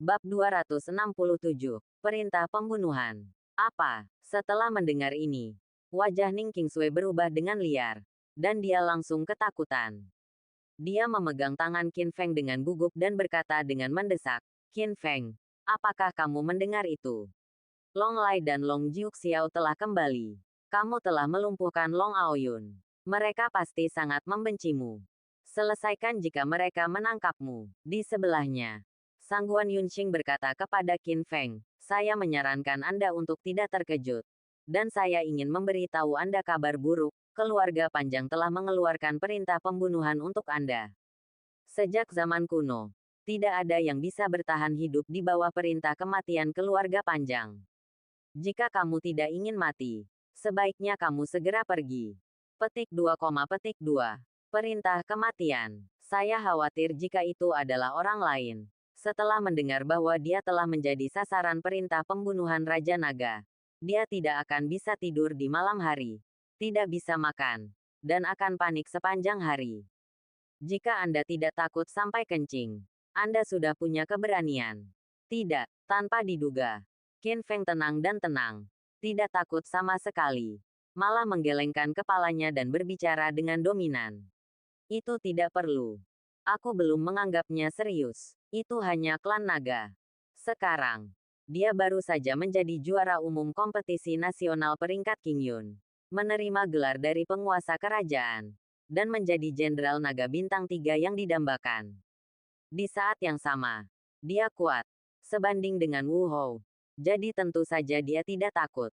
Bab 267. Perintah pembunuhan. Apa? Setelah mendengar ini, wajah Ning Qingsui berubah dengan liar, dan dia langsung ketakutan. Dia memegang tangan Qin Feng dengan gugup dan berkata dengan mendesak, "Qin Feng, apakah kamu mendengar itu? Long Lai dan Long Jiuxiao telah kembali. Kamu telah melumpuhkan Long Aoyun. Mereka pasti sangat membencimu. Selesaikan jika mereka menangkapmu." Di sebelahnya, Sangguan Yunxing berkata kepada Qin Feng, "Saya menyarankan Anda untuk tidak terkejut. Dan saya ingin memberitahu Anda kabar buruk, keluarga Panjang telah mengeluarkan perintah pembunuhan untuk Anda. Sejak zaman kuno, tidak ada yang bisa bertahan hidup di bawah perintah kematian keluarga Panjang. Jika kamu tidak ingin mati, sebaiknya kamu segera pergi." Petik 2,2. Perintah kematian. Saya khawatir jika itu adalah orang lain. Setelah mendengar bahwa dia telah menjadi sasaran perintah pembunuhan Raja Naga, dia tidak akan bisa tidur di malam hari, tidak bisa makan, dan akan panik sepanjang hari. Jika Anda tidak takut sampai kencing, Anda sudah punya keberanian. Tidak, tanpa diduga. Qin Feng tenang dan tenang. Tidak takut sama sekali. Malah menggelengkan kepalanya dan berbicara dengan dominan. "Itu tidak perlu. Aku belum menganggapnya serius. Itu hanya klan naga. Sekarang, dia baru saja menjadi juara umum kompetisi nasional peringkat Qingyun, menerima gelar dari penguasa kerajaan, dan menjadi jenderal naga bintang 3 yang didambakan. Di saat yang sama, dia kuat, sebanding dengan Wu Hou. Jadi tentu saja dia tidak takut."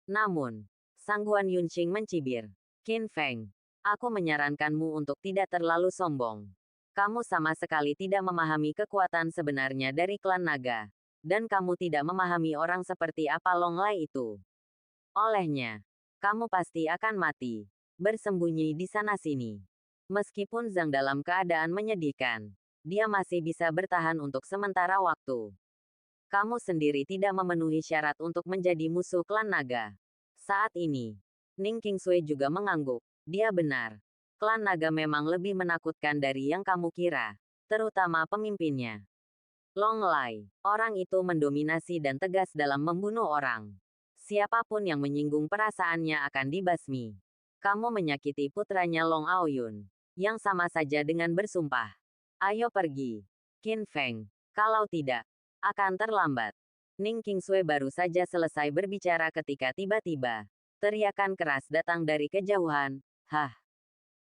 Namun, Sangguan Yunxing mencibir, "Qin Feng, aku menyarankanmu untuk tidak terlalu sombong. Kamu sama sekali tidak memahami kekuatan sebenarnya dari klan naga. Dan kamu tidak memahami orang seperti apa Long Lai itu. Olehnya, kamu pasti akan mati, bersembunyi di sana-sini." Meskipun Zhang dalam keadaan menyedihkan, dia masih bisa bertahan untuk sementara waktu. "Kamu sendiri tidak memenuhi syarat untuk menjadi musuh klan naga." Saat ini, Ning Qingsui juga mengangguk. Dia benar. Klan naga memang lebih menakutkan dari yang kamu kira, terutama pemimpinnya. Long Lai, orang itu mendominasi dan tegas dalam membunuh orang. Siapapun yang menyinggung perasaannya akan dibasmi. Kamu menyakiti putranya Long Aoyun, yang sama saja dengan bersumpah. Ayo pergi, Qin Feng. Kalau tidak, akan terlambat. Ning Qingsui baru saja selesai berbicara ketika tiba-tiba teriakan keras datang dari kejauhan. "Hah!"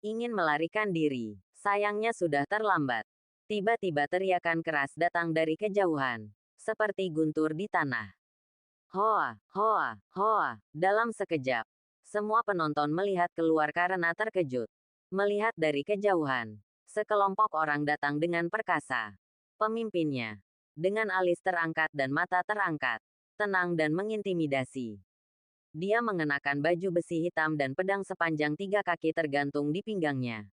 Ingin melarikan diri. Sayangnya sudah terlambat. Tiba-tiba teriakan keras datang dari kejauhan, seperti guntur di tanah. Hoa, hoa, hoa. Dalam sekejap, semua penonton melihat keluar karena terkejut. Melihat dari kejauhan, sekelompok orang datang dengan perkasa. Pemimpinnya, dengan alis terangkat dan mata terangkat, tenang dan mengintimidasi. Dia mengenakan baju besi hitam dan pedang sepanjang 3 kaki tergantung di pinggangnya.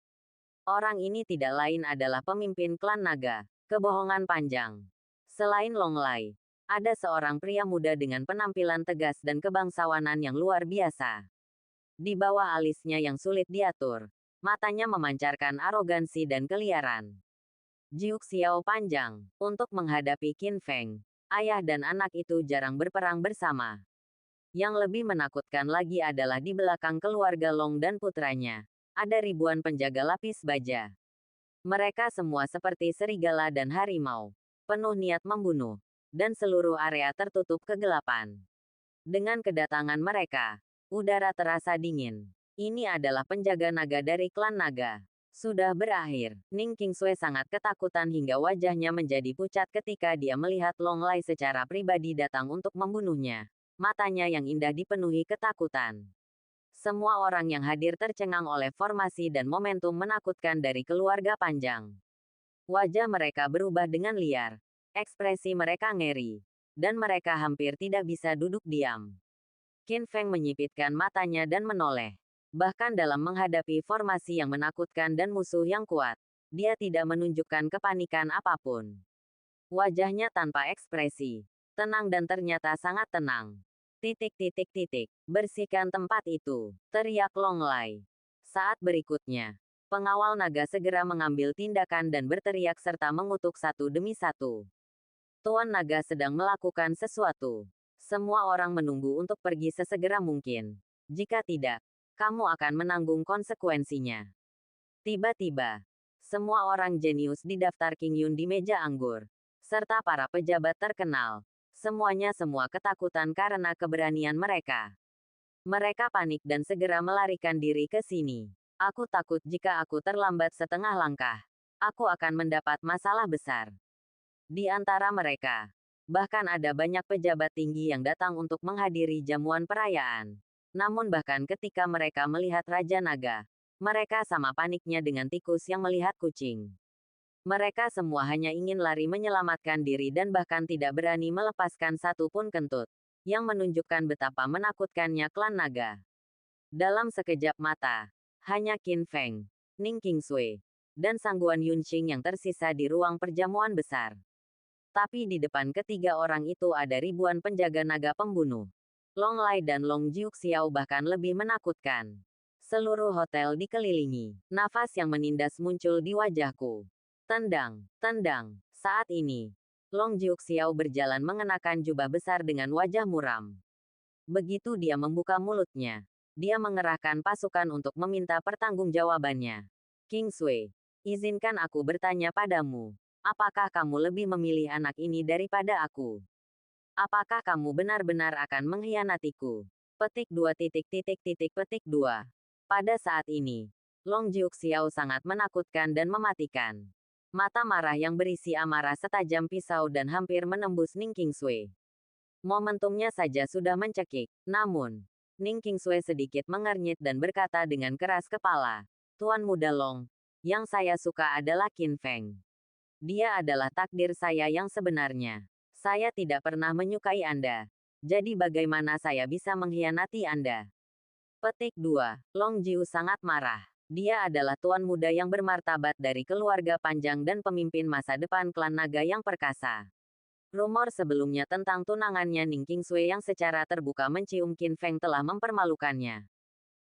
Orang ini tidak lain adalah pemimpin klan naga, Kebohongan Panjang. Selain Long Lai, ada seorang pria muda dengan penampilan tegas dan kebangsawanan yang luar biasa. Di bawah alisnya yang sulit diatur, matanya memancarkan arogansi dan keliaran. Jiuxiao Panjang, untuk menghadapi Qin Feng, ayah dan anak itu jarang berperang bersama. Yang lebih menakutkan lagi adalah di belakang keluarga Long dan putranya, ada ribuan penjaga lapis baja. Mereka semua seperti serigala dan harimau, penuh niat membunuh, dan seluruh area tertutup kegelapan. Dengan kedatangan mereka, udara terasa dingin. Ini adalah penjaga naga dari klan naga. Sudah berakhir. Ning Qingsui sangat ketakutan hingga wajahnya menjadi pucat ketika dia melihat Long Lai secara pribadi datang untuk membunuhnya. Matanya yang indah dipenuhi ketakutan. Semua orang yang hadir tercengang oleh formasi dan momentum menakutkan dari keluarga Panjang. Wajah mereka berubah dengan liar. Ekspresi mereka ngeri. Dan mereka hampir tidak bisa duduk diam. Qin Feng menyipitkan matanya dan menoleh. Bahkan dalam menghadapi formasi yang menakutkan dan musuh yang kuat, dia tidak menunjukkan kepanikan apapun. Wajahnya tanpa ekspresi. Tenang dan ternyata sangat tenang. Bersihkan tempat itu, teriak Long Lai. Saat berikutnya, pengawal naga segera mengambil tindakan dan berteriak serta mengutuk satu demi satu. Tuan Naga sedang melakukan sesuatu. Semua orang menunggu untuk pergi sesegera mungkin. Jika tidak, kamu akan menanggung konsekuensinya. Tiba-tiba, semua orang jenius di daftar King Yun di meja anggur, serta para pejabat terkenal, semuanya semua ketakutan karena keberanian mereka. Mereka panik dan segera melarikan diri ke sini. Aku takut jika aku terlambat setengah langkah, aku akan mendapat masalah besar. Di antara mereka, bahkan ada banyak pejabat tinggi yang datang untuk menghadiri jamuan perayaan. Namun bahkan ketika mereka melihat Raja Naga, mereka sama paniknya dengan tikus yang melihat kucing. Mereka semua hanya ingin lari menyelamatkan diri dan bahkan tidak berani melepaskan satu pun kentut, yang menunjukkan betapa menakutkannya klan naga. Dalam sekejap mata, hanya Qin Feng, Ning Qingsui, dan Sangguan Yunxing yang tersisa di ruang perjamuan besar. Tapi di depan ketiga orang itu ada ribuan penjaga naga pembunuh. Long Lai dan Long Jiuxiao bahkan lebih menakutkan. Seluruh hotel dikelilingi. Nafas yang menindas muncul di wajahku. Tendang, tendang. Saat ini, Long Jiuxiao berjalan mengenakan jubah besar dengan wajah muram. Begitu dia membuka mulutnya, dia mengerahkan pasukan untuk meminta pertanggungjawabannya. Qingsui, izinkan aku bertanya padamu. Apakah kamu lebih memilih anak ini daripada aku? Apakah kamu benar-benar akan mengkhianatiku? Petik 2. Pada saat ini, Long Jiuxiao sangat menakutkan dan mematikan. Mata marah yang berisi amarah setajam pisau dan hampir menembus Ning Qingsui. Momentumnya saja sudah mencekik. Namun, Ning Qingsui sedikit mengernyit dan berkata dengan keras kepala, Tuan Muda Long, yang saya suka adalah Qin Feng. Dia adalah takdir saya yang sebenarnya. Saya tidak pernah menyukai Anda. Jadi bagaimana saya bisa mengkhianati Anda? Petik 2. Long Jiu sangat marah. Dia adalah tuan muda yang bermartabat dari keluarga panjang dan pemimpin masa depan klan naga yang perkasa. Rumor sebelumnya tentang tunangannya Ning Qingsui yang secara terbuka mencium Qin Feng telah mempermalukannya.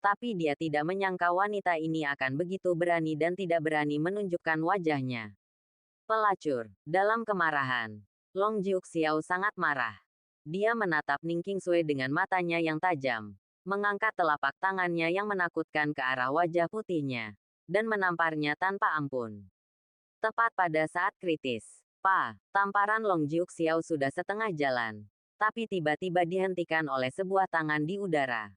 Tapi dia tidak menyangka wanita ini akan begitu berani dan tidak berani menunjukkan wajahnya. Pelacur. Dalam kemarahan, Long Jiuxiao sangat marah. Dia menatap Ning Qingsui dengan matanya yang tajam, mengangkat telapak tangannya yang menakutkan ke arah wajah putihnya, dan menamparnya tanpa ampun. Tepat pada saat kritis, tamparan Long Jiuxiao sudah setengah jalan, tapi tiba-tiba dihentikan oleh sebuah tangan di udara.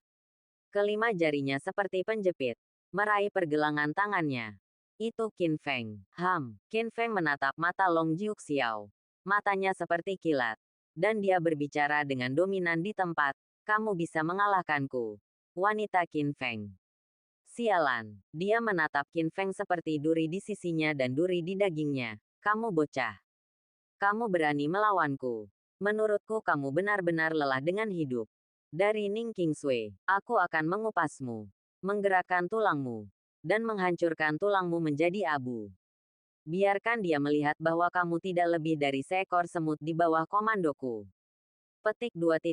Kelima jarinya seperti penjepit, meraih pergelangan tangannya. Itu Qin Feng. Qin Feng menatap mata Long Jiuxiao. Matanya seperti kilat. Dan dia berbicara dengan dominan di tempat, kamu bisa mengalahkanku. Wanita Qin Feng. Sialan. Dia menatap Qin Feng seperti duri di sisinya dan duri di dagingnya. Kamu bocah. Kamu berani melawanku. Menurutku kamu benar-benar lelah dengan hidup. Dari Ning Qingsui, aku akan mengupasmu, menggerakkan tulangmu, dan menghancurkan tulangmu menjadi abu. Biarkan dia melihat bahwa kamu tidak lebih dari seekor semut di bawah komandoku. Petik 2.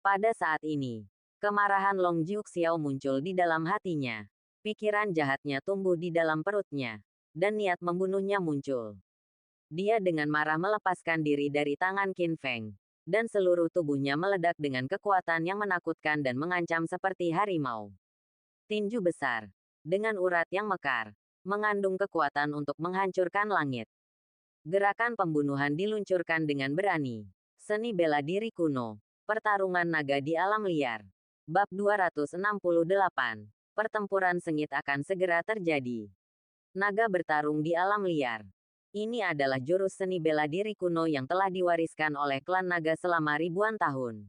Pada saat ini, kemarahan Long Jiuxiao muncul di dalam hatinya. Pikiran jahatnya tumbuh di dalam perutnya, dan niat membunuhnya muncul. Dia dengan marah melepaskan diri dari tangan Qin Feng, dan seluruh tubuhnya meledak dengan kekuatan yang menakutkan dan mengancam seperti harimau. Tinju besar, dengan urat yang mekar, mengandung kekuatan untuk menghancurkan langit. Gerakan pembunuhan diluncurkan dengan berani. Seni bela diri kuno. Pertarungan naga di alam liar. Bab 268. Pertempuran sengit akan segera terjadi. Naga bertarung di alam liar. Ini adalah jurus seni bela diri kuno yang telah diwariskan oleh klan naga selama ribuan tahun.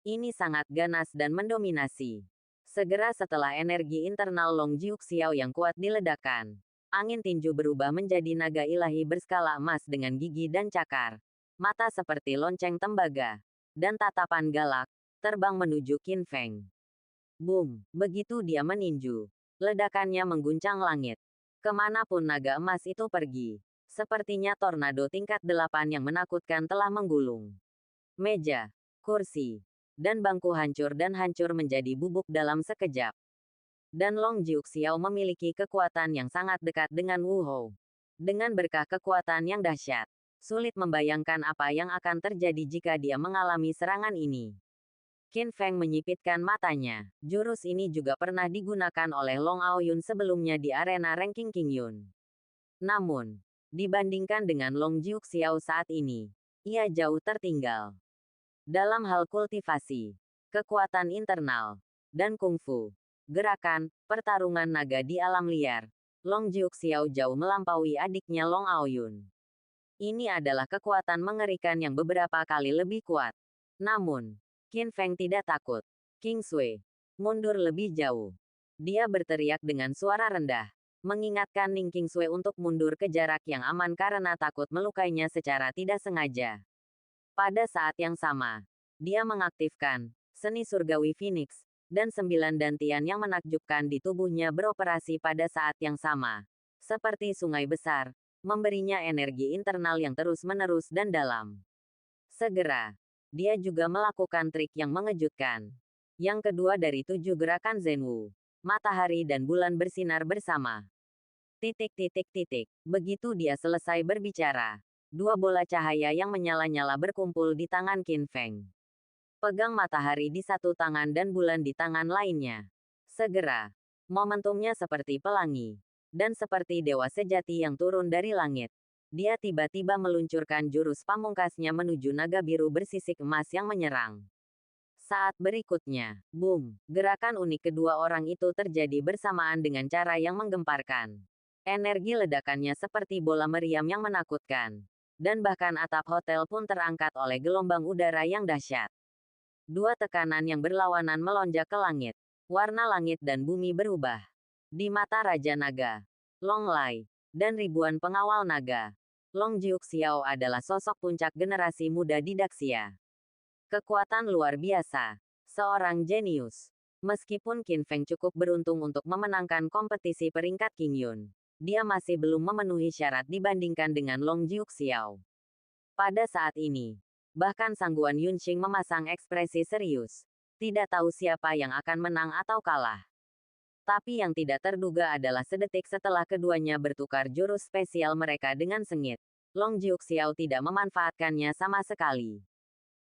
Ini sangat ganas dan mendominasi. Segera setelah energi internal Long Jiuxiao yang kuat diledakkan, angin tinju berubah menjadi naga ilahi berskala emas dengan gigi dan cakar, mata seperti lonceng tembaga, dan tatapan galak, terbang menuju Qin Feng. Boom! Begitu dia meninju, ledakannya mengguncang langit. Kemanapun naga emas itu pergi, sepertinya tornado tingkat 8 yang menakutkan telah menggulung. Meja, kursi, dan bangku hancur menjadi bubuk dalam sekejap. Dan Long Jiuxiao memiliki kekuatan yang sangat dekat dengan Wu Hou. Dengan berkah kekuatan yang dahsyat, Sulit membayangkan apa yang akan terjadi jika dia mengalami serangan ini. Qin Feng menyipitkan matanya. Jurus ini juga pernah digunakan oleh Long Aoyun sebelumnya di arena ranking King Yun. Namun, dibandingkan dengan Long Jiuxiao saat ini, ia jauh tertinggal. Dalam hal kultivasi, kekuatan internal, dan kungfu, gerakan, pertarungan naga di alam liar, Long Jiuxiao jauh melampaui adiknya Long Aoyun. Ini adalah kekuatan mengerikan yang beberapa kali lebih kuat. Namun, Qin Feng tidak takut. King Sui, mundur lebih jauh. Dia berteriak dengan suara rendah, mengingatkan Ning King Sui untuk mundur ke jarak yang aman karena takut melukainya secara tidak sengaja. Pada saat yang sama, dia mengaktifkan seni surgawi Phoenix, dan 9 dantian yang menakjubkan di tubuhnya beroperasi pada saat yang sama. Seperti sungai besar, memberinya energi internal yang terus-menerus dan dalam. Segera, dia juga melakukan trik yang mengejutkan. Yang kedua dari 7 gerakan Zenwu. Matahari dan bulan bersinar bersama. Begitu dia selesai berbicara, 2 bola cahaya yang menyala-nyala berkumpul di tangan Qin Feng. Pegang matahari di satu tangan dan bulan di tangan lainnya. Segera, momentumnya seperti pelangi. Dan seperti dewa sejati yang turun dari langit. Dia tiba-tiba meluncurkan jurus pamungkasnya menuju naga biru bersisik emas yang menyerang. Saat berikutnya, boom, gerakan unik kedua orang itu terjadi bersamaan dengan cara yang menggemparkan. Energi ledakannya seperti bola meriam yang menakutkan. Dan bahkan atap hotel pun terangkat oleh gelombang udara yang dahsyat. 2 tekanan yang berlawanan melonjak ke langit. Warna langit dan bumi berubah. Di mata Raja Naga, Long Lai, dan ribuan pengawal naga, Long Jiuxiao adalah sosok puncak generasi muda di Daxia. Kekuatan luar biasa. Seorang jenius. Meskipun Qin Feng cukup beruntung untuk memenangkan kompetisi peringkat King Yun, dia masih belum memenuhi syarat dibandingkan dengan Long Jiuxiao. Pada saat ini, bahkan Sangguan Yunxing memasang ekspresi serius. Tidak tahu siapa yang akan menang atau kalah. Tapi yang tidak terduga adalah sedetik setelah keduanya bertukar jurus spesial mereka dengan sengit. Long Jiuxiao tidak memanfaatkannya sama sekali.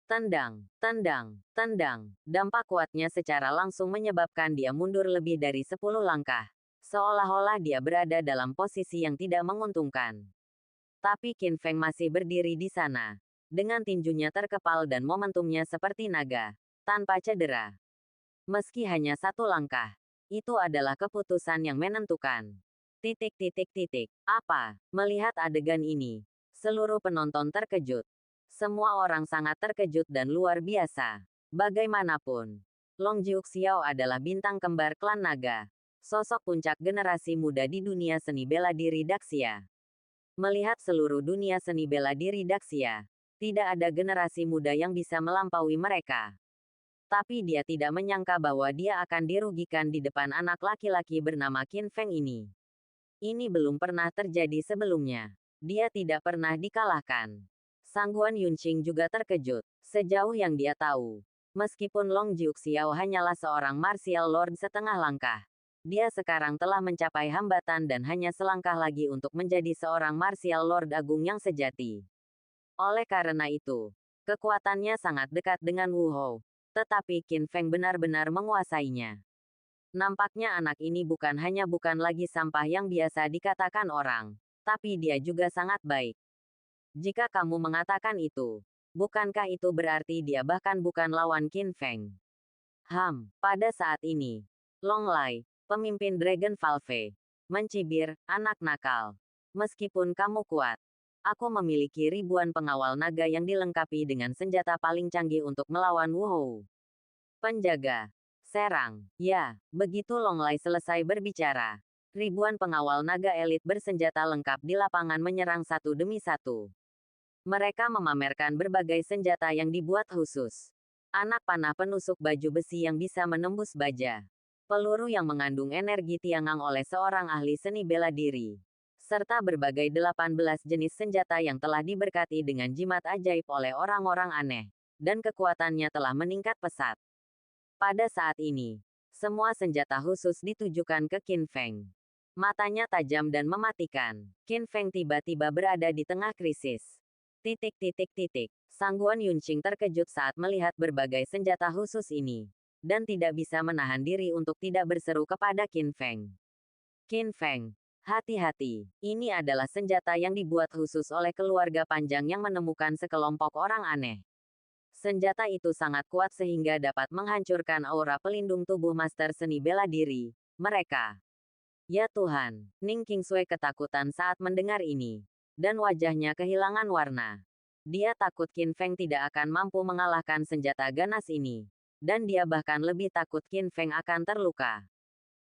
Tendang, tendang, tendang. Dampak kuatnya secara langsung menyebabkan dia mundur lebih dari 10 langkah. Seolah-olah dia berada dalam posisi yang tidak menguntungkan. Tapi Qin Feng masih berdiri di sana. Dengan tinjunya terkepal dan momentumnya seperti naga. Tanpa cedera. Meski hanya 1 langkah. Itu adalah keputusan yang menentukan. Apa? Melihat adegan ini, seluruh penonton terkejut. Semua orang sangat terkejut dan luar biasa. Bagaimanapun, Long Jiuxiao adalah bintang kembar klan naga. Sosok puncak generasi muda di dunia seni bela diri Daxia. Melihat seluruh dunia seni bela diri Daxia, tidak ada generasi muda yang bisa melampaui mereka. Tapi dia tidak menyangka bahwa dia akan dirugikan di depan anak laki-laki bernama Qin Feng ini. Ini belum pernah terjadi sebelumnya. Dia tidak pernah dikalahkan. Sangguan Yunxing juga terkejut. Sejauh yang dia tahu, meskipun Long Jiuxiao hanyalah seorang martial lord setengah langkah, dia sekarang telah mencapai hambatan dan hanya selangkah lagi untuk menjadi seorang martial lord agung yang sejati. Oleh karena itu, kekuatannya sangat dekat dengan Wu Hou. Tetapi Qin Feng benar-benar menguasainya. Nampaknya anak ini bukan lagi sampah yang biasa dikatakan orang, tapi dia juga sangat baik. Jika kamu mengatakan itu, bukankah itu berarti dia bahkan bukan lawan Qin Feng? Pada saat ini, Long Lai, pemimpin Dragon Valve, mencibir, anak nakal. Meskipun kamu kuat, aku memiliki ribuan pengawal naga yang dilengkapi dengan senjata paling canggih untuk melawan Wu Hou. Penjaga. Serang. Ya, begitu Long Lai selesai berbicara. Ribuan pengawal naga elit bersenjata lengkap di lapangan menyerang satu demi satu. Mereka memamerkan berbagai senjata yang dibuat khusus. Anak panah penusuk baju besi yang bisa menembus baja. Peluru yang mengandung energi tiangang oleh seorang ahli seni bela diri. Serta berbagai 18 jenis senjata yang telah diberkati dengan jimat ajaib oleh orang-orang aneh, dan kekuatannya telah meningkat pesat. Pada saat ini, semua senjata khusus ditujukan ke Qin Feng. Matanya tajam dan mematikan. Qin Feng tiba-tiba berada di tengah krisis. Titik titik titik. Sangguan Yunqing terkejut saat melihat berbagai senjata khusus ini. Dan tidak bisa menahan diri untuk tidak berseru kepada Qin Feng. Qin Feng, hati-hati. Ini adalah senjata yang dibuat khusus oleh keluarga panjang yang menemukan sekelompok orang aneh. Senjata itu sangat kuat sehingga dapat menghancurkan aura pelindung tubuh master seni bela diri mereka. Ya Tuhan, Ning Qingsui ketakutan saat mendengar ini. Dan wajahnya kehilangan warna. Dia takut Qin Feng tidak akan mampu mengalahkan senjata ganas ini. Dan dia bahkan lebih takut Qin Feng akan terluka.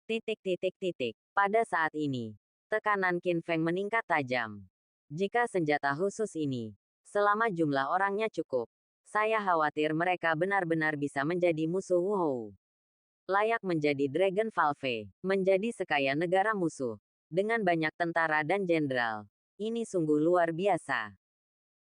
Titik titik titik. Pada saat ini, tekanan Qin Feng meningkat tajam. Jika senjata khusus ini, selama jumlah orangnya cukup, saya khawatir mereka benar-benar bisa menjadi musuh Wu Hou. Layak menjadi Dragon Valve, menjadi sekaya negara musuh. Dengan banyak tentara dan jenderal. Ini sungguh luar biasa.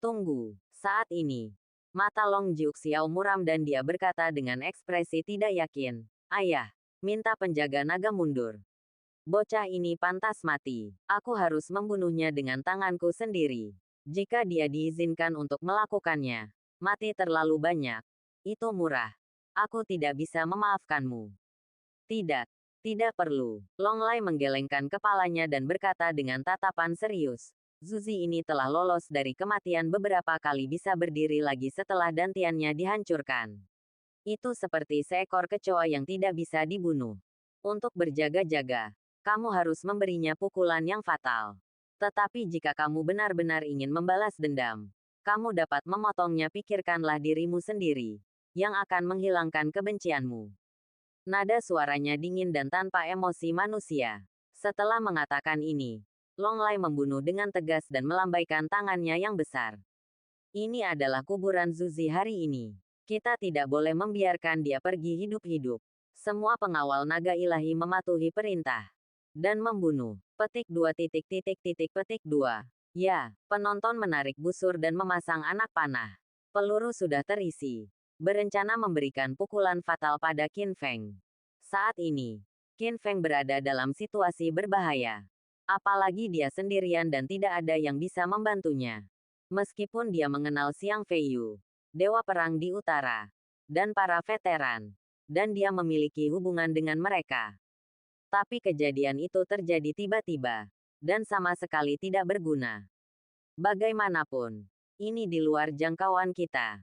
Tunggu, saat ini. Mata Long Jiuxiao muram dan dia berkata dengan ekspresi tidak yakin. Ayah, minta penjaga naga mundur. Bocah ini pantas mati. Aku harus membunuhnya dengan tanganku sendiri. Jika dia diizinkan untuk melakukannya, mati terlalu banyak. Itu murah. Aku tidak bisa memaafkanmu. Tidak, tidak perlu. Long Lai menggelengkan kepalanya dan berkata dengan tatapan serius. Zuzi ini telah lolos dari kematian beberapa kali bisa berdiri lagi setelah dantiannya dihancurkan. Itu seperti seekor kecoa yang tidak bisa dibunuh. Untuk berjaga-jaga, kamu harus memberinya pukulan yang fatal. Tetapi jika kamu benar-benar ingin membalas dendam, kamu dapat memotongnya. Pikirkanlah dirimu sendiri, yang akan menghilangkan kebencianmu. Nada suaranya dingin dan tanpa emosi manusia. Setelah mengatakan ini, Long Lai membunuh dengan tegas dan melambaikan tangannya yang besar. Ini adalah kuburan Zuzi hari ini. Kita tidak boleh membiarkan dia pergi hidup-hidup. Semua pengawal naga ilahi mematuhi perintah. Dan membunuh. Petik 2 titik titik titik petik 2. Ya, penonton menarik busur dan memasang anak panah. Peluru sudah terisi. Berencana memberikan pukulan fatal pada Qin Feng. Saat ini, Qin Feng berada dalam situasi berbahaya. Apalagi dia sendirian dan tidak ada yang bisa membantunya. Meskipun dia mengenal Xiang Feiyu, dewa perang di utara, dan para veteran, dan dia memiliki hubungan dengan mereka. Tapi kejadian itu terjadi tiba-tiba, dan sama sekali tidak berguna. Bagaimanapun, ini di luar jangkauan kita.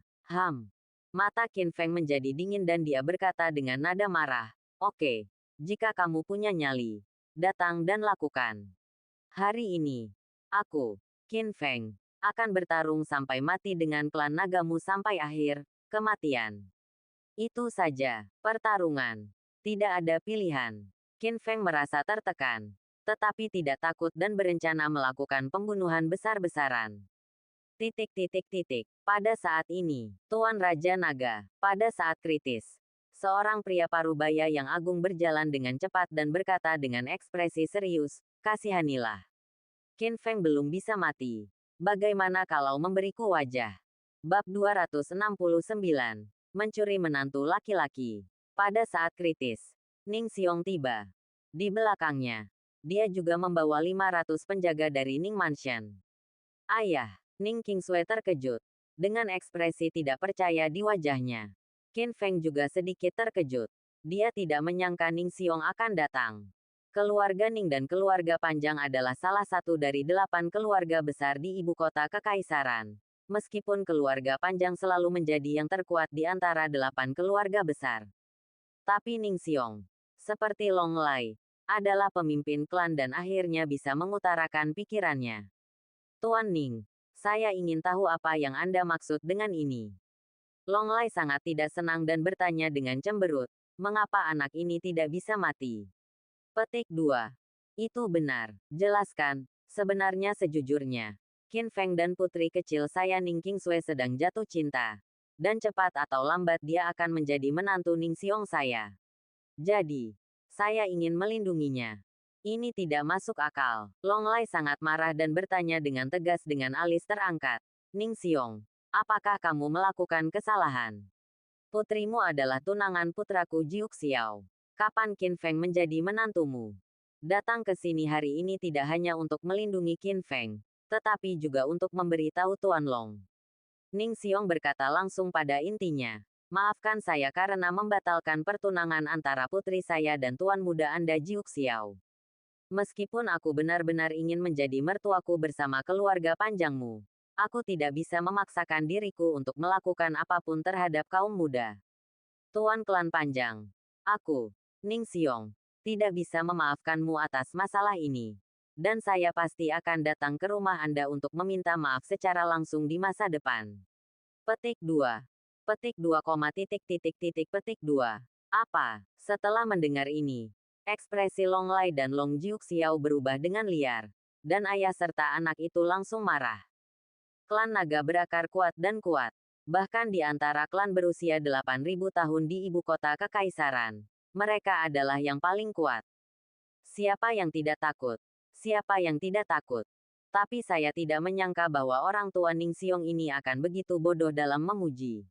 Mata Qin Feng menjadi dingin dan dia berkata dengan nada marah, "Oke, jika kamu punya nyali, datang dan lakukan. Hari ini, aku, Qin Feng, akan bertarung sampai mati dengan klan nagamu sampai akhir kematian." Itu saja, pertarungan. Tidak ada pilihan. Qin Feng merasa tertekan, tetapi tidak takut dan berencana melakukan pembunuhan besar-besaran. Titik titik titik. Pada saat ini, Tuan Raja Naga, pada saat kritis, seorang pria parubaya yang agung berjalan dengan cepat dan berkata dengan ekspresi serius, "Kasihanilah. Qin Feng belum bisa mati. Bagaimana kalau memberiku wajah?" Bab 269. Mencuri menantu laki-laki. Pada saat kritis, Ning Xiong tiba. Di belakangnya, dia juga membawa 500 penjaga dari Ning Mansion. Ayah, Ning Qingsui terkejut. Dengan ekspresi tidak percaya di wajahnya. Qin Feng juga sedikit terkejut. Dia tidak menyangka Ning Xiong akan datang. Keluarga Ning dan keluarga Panjang adalah salah satu dari 8 keluarga besar di ibu kota kekaisaran. Meskipun keluarga Panjang selalu menjadi yang terkuat di antara 8 keluarga besar. Tapi Ning Xiong, seperti Long Lai, adalah pemimpin klan dan akhirnya bisa mengutarakan pikirannya. "Tuan Ning, saya ingin tahu apa yang Anda maksud dengan ini." Long Lai sangat tidak senang dan bertanya dengan cemberut, "Mengapa anak ini tidak bisa mati?" Petik 2. Itu benar. Jelaskan, sebenarnya sejujurnya. Qin Feng dan putri kecil saya Ning Qingsui sedang jatuh cinta. Dan cepat atau lambat dia akan menjadi menantu Ning Xiong saya. Jadi, saya ingin melindunginya. Ini tidak masuk akal. Long Lai sangat marah dan bertanya dengan tegas dengan alis terangkat. "Ning Xiong, apakah kamu melakukan kesalahan? Putrimu adalah tunangan putraku Jiuxiao. Kapan Qin Feng menjadi menantumu? Datang ke sini hari ini tidak hanya untuk melindungi Qin Feng, tetapi juga untuk memberitahu Tuan Long. Ning Xiong berkata langsung pada intinya. Maafkan saya karena membatalkan pertunangan antara putri saya dan Tuan Muda Anda Jiuk Xiao. Meskipun aku benar-benar ingin menjadi mertuaku bersama keluarga panjangmu, aku tidak bisa memaksakan diriku untuk melakukan apapun terhadap kaum muda. Tuan Klan Panjang, aku, Ning Xiong, tidak bisa memaafkanmu atas masalah ini. Dan saya pasti akan datang ke rumah Anda untuk meminta maaf secara langsung di masa depan. Petik 2. Petik 2, petik 2. Apa? Setelah mendengar ini, ekspresi Long Lai dan Long Jiuk Xiao berubah dengan liar, dan ayah serta anak itu langsung marah. Klan naga berakar kuat dan kuat. Bahkan di antara klan berusia 8.000 tahun di ibu kota kekaisaran, mereka adalah yang paling kuat. Siapa yang tidak takut? Siapa yang tidak takut? Tapi saya tidak menyangka bahwa orang tua Ning Xiong ini akan begitu bodoh dalam memuji.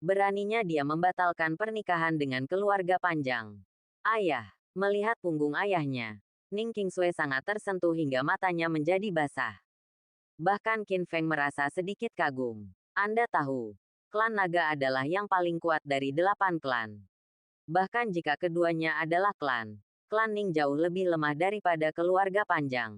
Beraninya dia membatalkan pernikahan dengan keluarga panjang. Ayah, melihat punggung ayahnya, Ning Qingsui sangat tersentuh hingga matanya menjadi basah. Bahkan Qin Feng merasa sedikit kagum. Anda tahu, klan naga adalah yang paling kuat dari 8 klan. Bahkan jika keduanya adalah klan Ning jauh lebih lemah daripada keluarga panjang.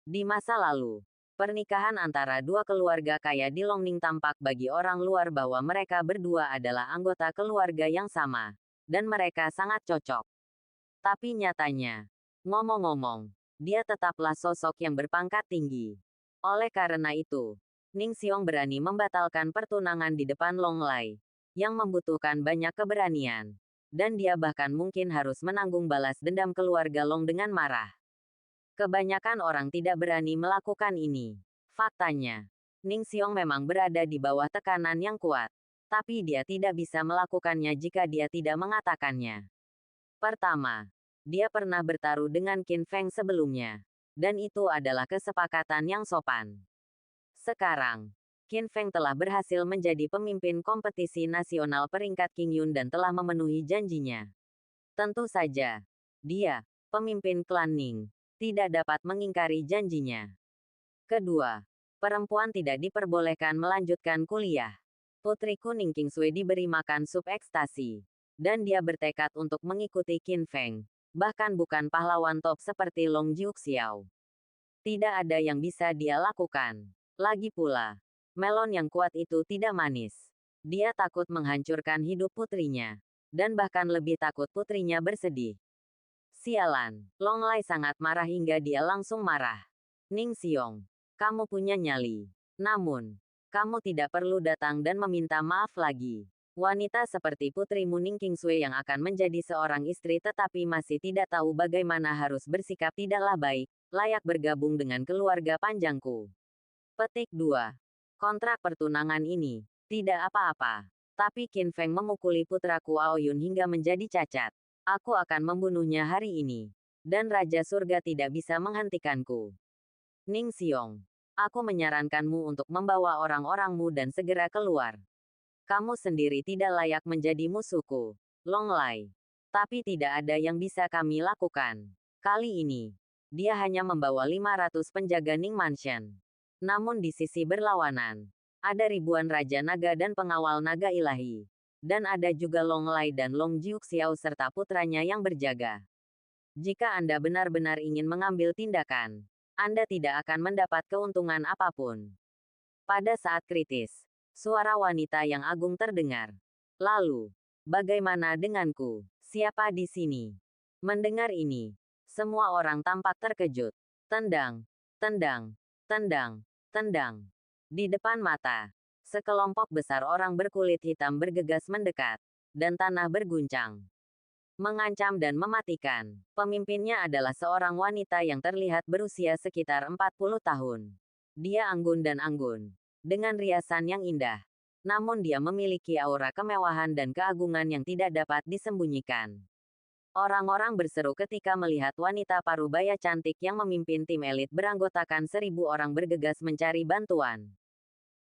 Di masa lalu, pernikahan antara dua keluarga kaya di Longning tampak bagi orang luar bahwa mereka berdua adalah anggota keluarga yang sama, dan mereka sangat cocok. Tapi nyatanya, ngomong-ngomong, dia tetaplah sosok yang berpangkat tinggi. Oleh karena itu, Ning Xiong berani membatalkan pertunangan di depan Long Lai, yang membutuhkan banyak keberanian. Dan dia bahkan mungkin harus menanggung balas dendam keluarga Long dengan marah. Kebanyakan orang tidak berani melakukan ini. Faktanya, Ning Xiong memang berada di bawah tekanan yang kuat. Tapi dia tidak bisa melakukannya jika dia tidak mengatakannya. Pertama, dia pernah bertaruh dengan Qin Feng sebelumnya. Dan itu adalah kesepakatan yang sopan. Sekarang, Qin Feng telah berhasil menjadi pemimpin kompetisi nasional peringkat Qingyun dan telah memenuhi janjinya. Tentu saja, dia, pemimpin klan Ning, tidak dapat mengingkari janjinya. Kedua, perempuan tidak diperbolehkan melanjutkan kuliah. Putriku Ning Qingsui diberi makan sup ekstasi, dan dia bertekad untuk mengikuti Qin Feng, bahkan bukan pahlawan top seperti Long Jiuk Xiao. Tidak ada yang bisa dia lakukan. Lagi pula, melon yang kuat itu tidak manis. Dia takut menghancurkan hidup putrinya. Dan bahkan lebih takut putrinya bersedih. Sialan, Long Lai sangat marah hingga dia langsung marah. Ning Xiong, kamu punya nyali. Namun, kamu tidak perlu datang dan meminta maaf lagi. Wanita seperti putrimu Ning Qingsui yang akan menjadi seorang istri tetapi masih tidak tahu bagaimana harus bersikap tidaklah baik, layak bergabung dengan keluarga panjangku. Petik 2. Kontrak pertunangan ini tidak apa-apa. Tapi Qin Feng memukuli putraku Aoyun hingga menjadi cacat. Aku akan membunuhnya hari ini. Dan Raja Surga tidak bisa menghentikanku. Ning Xiong, aku menyarankanmu untuk membawa orang-orangmu dan segera keluar. Kamu sendiri tidak layak menjadi musuhku, Long Lai. Tapi tidak ada yang bisa kami lakukan. Kali ini, dia hanya membawa 500 penjaga Ning Mansion. Namun di sisi berlawanan, ada ribuan Raja Naga dan pengawal naga ilahi. Dan ada juga Long Lai dan Long Jiuk Xiao serta putranya yang berjaga. Jika Anda benar-benar ingin mengambil tindakan, Anda tidak akan mendapat keuntungan apapun. Pada saat kritis, suara wanita yang agung terdengar. Lalu, bagaimana denganku? Siapa di sini? Mendengar ini, semua orang tampak terkejut. Tendang, tendang, tendang, tendang. Di depan mata, sekelompok besar orang berkulit hitam bergegas mendekat, dan tanah berguncang. Mengancam dan mematikan. Pemimpinnya adalah seorang wanita yang terlihat berusia sekitar 40 tahun. Dia anggun dan anggun, dengan riasan yang indah. Namun dia memiliki aura kemewahan dan keagungan yang tidak dapat disembunyikan. Orang-orang berseru ketika melihat wanita parubaya cantik yang memimpin tim elit beranggotakan 1.000 orang bergegas mencari bantuan.